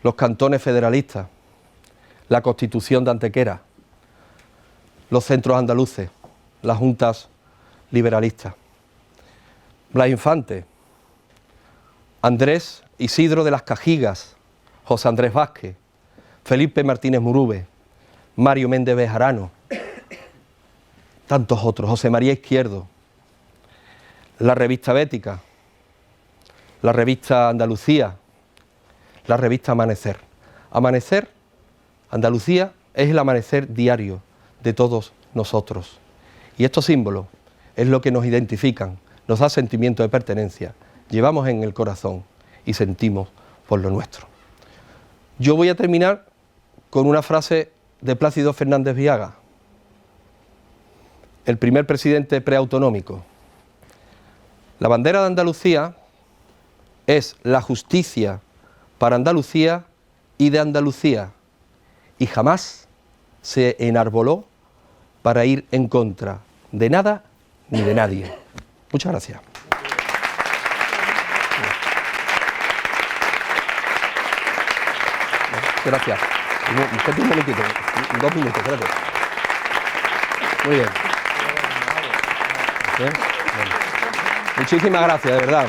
los cantones federalistas, la Constitución de Antequera, los centros andaluces, las juntas liberalistas, Blas Infante, Andrés Isidro de las Cajigas, José Andrés Vázquez, Felipe Martínez Murube, Mario Méndez Bejarano, tantos otros, José María Izquierdo, la revista Bética, la revista Andalucía, la revista Amanecer. Amanecer, Andalucía, es el amanecer diario de todos nosotros. Y estos símbolos es lo que nos identifican, nos da sentimiento de pertenencia, llevamos en el corazón y sentimos por lo nuestro. Yo voy a terminar con una frase de Plácido Fernández Viaga, el primer presidente preautonómico. La bandera de Andalucía es la justicia para Andalucía y de Andalucía, y jamás se enarboló para ir en contra de nada ni de nadie. Muchas gracias. Gracias. Un momentito, 2 minutos, espérate. Muy bien. ¿Bien? Bueno. Muchísimas gracias, de verdad.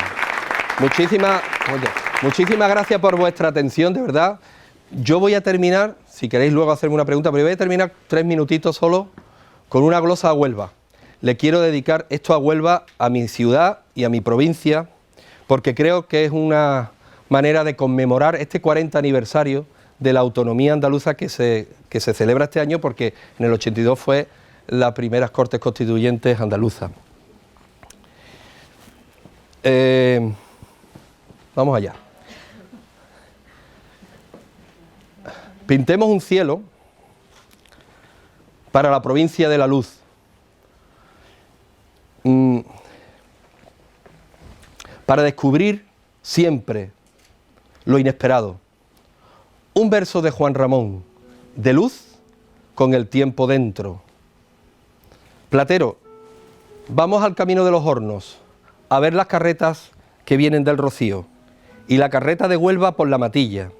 Muchísimas gracias por vuestra atención, de verdad. Yo voy a terminar, si queréis luego hacerme una pregunta, pero voy a terminar 3 minutitos solo con una glosa a Huelva. Le quiero dedicar esto a Huelva, a mi ciudad y a mi provincia, porque creo que es una manera de conmemorar este 40 aniversario de la autonomía andaluza que se celebra este año, porque en el 82 fue las primeras Cortes Constituyentes andaluzas. Vamos allá. Pintemos un cielo para la provincia de la luz. Para descubrir siempre lo inesperado. Un verso de Juan Ramón, de luz con el tiempo dentro. Platero, vamos al camino de los hornos a ver las carretas que vienen del Rocío, y la carreta de Huelva por la Matilla,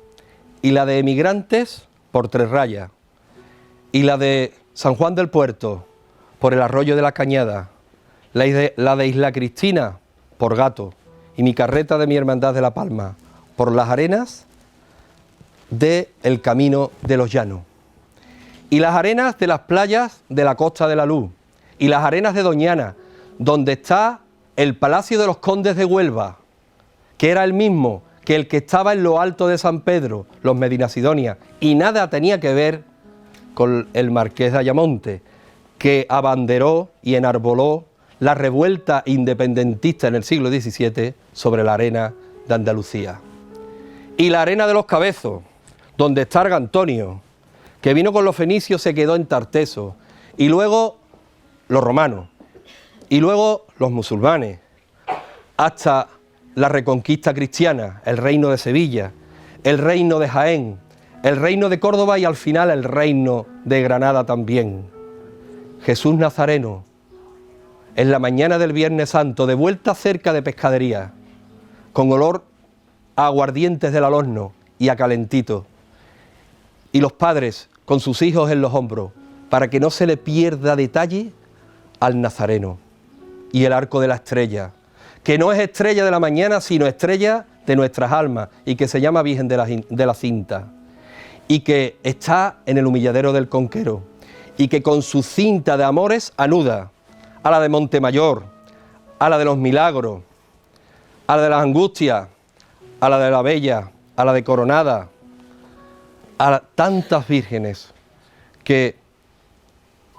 y la de emigrantes por Tres Rayas, y la de San Juan del Puerto por el arroyo de la Cañada, la de Isla Cristina por Gato, y mi carreta de mi hermandad de La Palma por las arenas del Camino de los Llanos, y las arenas de las playas de la Costa de la Luz, y las arenas de Doñana, donde está el Palacio de los Condes de Huelva, que era el mismo que el que estaba en lo alto de San Pedro, los Medinasidonia, y nada tenía que ver con el Marqués de Ayamonte, que abanderó y enarboló la revuelta independentista en el siglo XVII sobre la arena de Andalucía. Y la arena de los Cabezos, donde está Argantonio, que vino con los fenicios, se quedó en Tarteso, y luego los romanos, y luego los musulmanes, hasta la reconquista cristiana, el reino de Sevilla, el reino de Jaén, el reino de Córdoba y al final el reino de Granada también. Jesús Nazareno, en la mañana del Viernes Santo, de vuelta cerca de Pescadería, con olor a aguardientes del Alhorno y a calentito, y los padres con sus hijos en los hombros, para que no se le pierda detalle al Nazareno, y el arco de la estrella, que no es estrella de la mañana, sino estrella de nuestras almas, y que se llama Virgen de la Cinta, y que está en el humilladero del Conquero, y que con su cinta de amores anuda a la de Montemayor, a la de los Milagros, a la de las Angustias, a la de la Bella, a la de Coronada, a tantas vírgenes que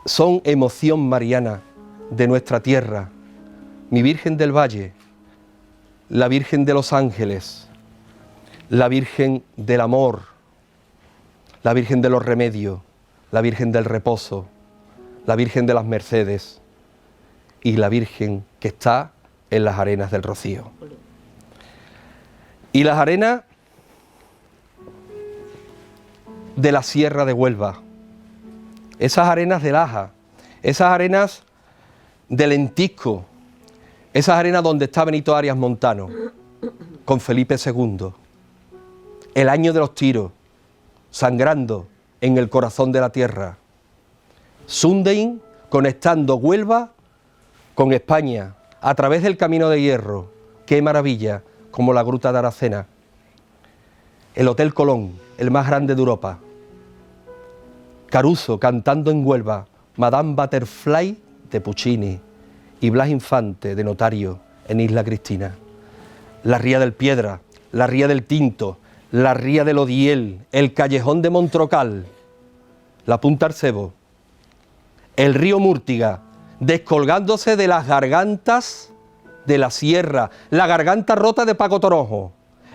son emoción mariana de nuestra tierra. Mi Virgen del Valle, la Virgen de los Ángeles, la Virgen del Amor, la Virgen de los Remedios, la Virgen del Reposo, la Virgen de las Mercedes y la Virgen que está en las arenas del Rocío. Y las arenas de la Sierra de Huelva, esas arenas de Laja, esas arenas de Lentisco, esas arenas donde está Benito Arias Montano, con Felipe II, el año de los tiros, sangrando en el corazón de la tierra. Sundein conectando Huelva con España a través del Camino de Hierro. ¡Qué maravilla! Como la Gruta de Aracena. El Hotel Colón, el más grande de Europa. Caruso cantando en Huelva, Madame Butterfly de Puccini y Blas Infante de Notario en Isla Cristina. La Ría del Piedra, la Ría del Tinto, la Ría del Odiel, el Callejón de Montrocal, la Punta Arcebo, el río Múrtiga, descolgándose de las gargantas de la sierra, la garganta rota de Paco Toronjo,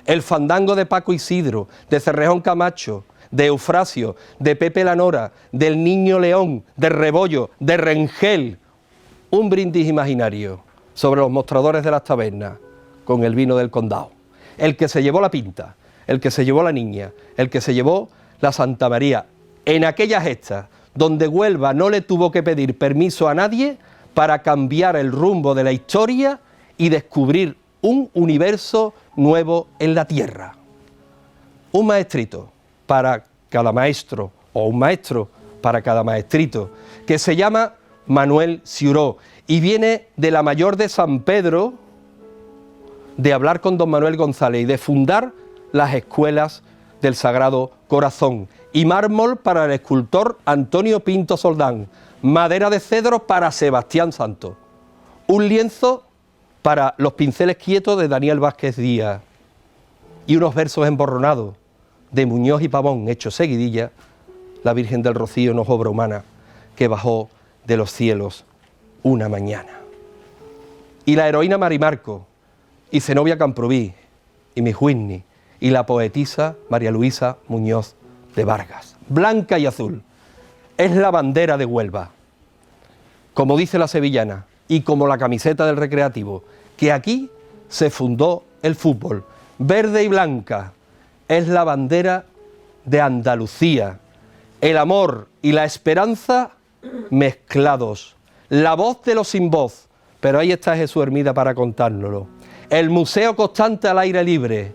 el fandango de Paco Isidro, de Cerrejón Camacho, de Eufrasio, de Pepe Lanora, del Niño León, de Rebollo, de Rengel, un brindis imaginario sobre los mostradores de las tabernas con el vino del condado. El que se llevó la Pinta, el que se llevó la Niña, el que se llevó la Santa María, en aquella gesta donde Huelva no le tuvo que pedir permiso a nadie para cambiar el rumbo de la historia y descubrir un universo nuevo en la tierra. Un maestrito para cada maestro, o un maestro para cada maestrito, que se llama Manuel Ciuró y viene de la Mayor de San Pedro, de hablar con don Manuel González y de fundar las escuelas del Sagrado Corazón, y mármol para el escultor Antonio Pinto Soldán, madera de cedro para Sebastián Santos, un lienzo para los pinceles quietos de Daniel Vázquez Díaz y unos versos emborronados de Muñoz y Pavón hechos seguidilla. La Virgen del Rocío no es obra humana que bajó de los cielos una mañana. Y la heroína Marimarco y Zenobia Camprubí y Miss Whitney y la poetisa María Luisa Muñoz de Vargas. Blanca y azul es la bandera de Huelva, como dice la sevillana y como la camiseta del Recreativo, que aquí se fundó el fútbol. Verde y blanca es la bandera de Andalucía, el amor y la esperanza mezclados, la voz de los sin voz, pero ahí está Jesús Hermida para contárnoslo, el museo constante al aire libre,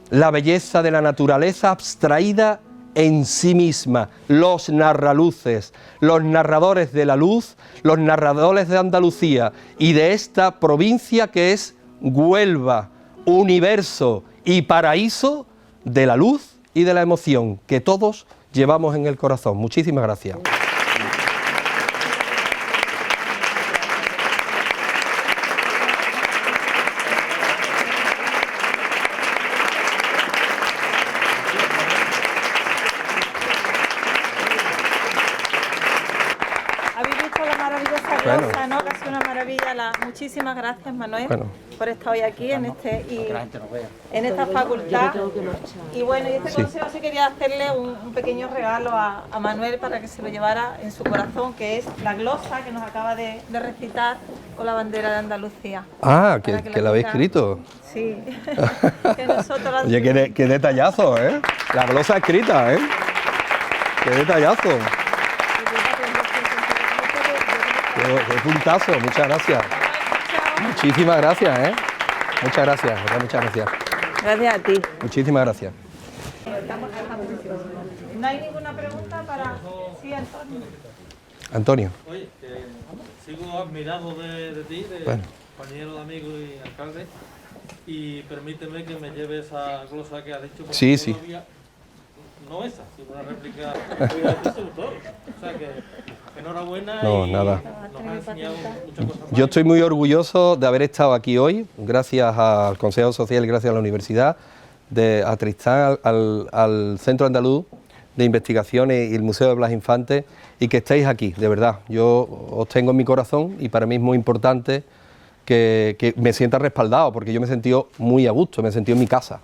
la belleza de la naturaleza abstraída en sí misma, los narraluces, los narradores de la luz, los narradores de Andalucía y de esta provincia que es Huelva, universo y paraíso de la luz y de la emoción que todos llevamos en el corazón. Muchísimas gracias. Muchísimas gracias, Manuel, por estar hoy aquí en esta facultad. Y bueno, y este consejo sí quería hacerle un pequeño regalo a Manuel para que se lo llevara en su corazón, que es la glosa que nos acaba de recitar con la bandera de Andalucía. Ah, que la habéis escrito. Sí. Que nosotros Oye, qué detallazo, ¿eh? La glosa escrita, ¿eh? Qué detallazo. Qué puntazo, muchas gracias. Muchísimas gracias, ¿eh? Muchas gracias, muchas gracias. Gracias a ti. Muchísimas gracias. ¿No hay ninguna pregunta para...? Sí, Antonio. Antonio. Oye, que sigo admirado de ti, compañero, de amigo y alcalde, y permíteme que me lleve esa glosa que has dicho. Sí, sí. No esa, sino una réplica de este autor. O sea que enhorabuena. No, y nada. Nos ha enseñado muchas cosas. Yo estoy muy orgulloso de haber estado aquí hoy, gracias al Consejo Social y gracias a la Universidad, a Tristán, al Centro Andaluz de Investigaciones y el Museo de Blas Infante, y que estéis aquí, de verdad. Yo os tengo en mi corazón y para mí es muy importante que me sienta respaldado, porque yo me he sentido muy a gusto, me he sentido en mi casa.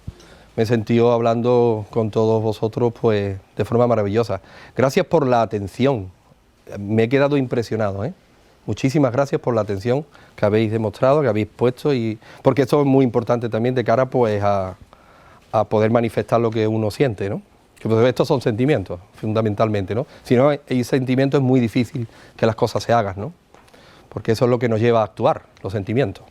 Me he sentido hablando con todos vosotros pues de forma maravillosa. Gracias por la atención. me he quedado impresionado, ¿eh? Muchísimas gracias por la atención que habéis demostrado, que habéis puesto, y porque esto es muy importante también de cara pues a poder manifestar lo que uno siente, ¿no? Que pues, estos son sentimientos, fundamentalmente, ¿no? Si no hay sentimientos es muy difícil que las cosas se hagan, ¿no? Porque eso es lo que nos lleva a actuar, los sentimientos.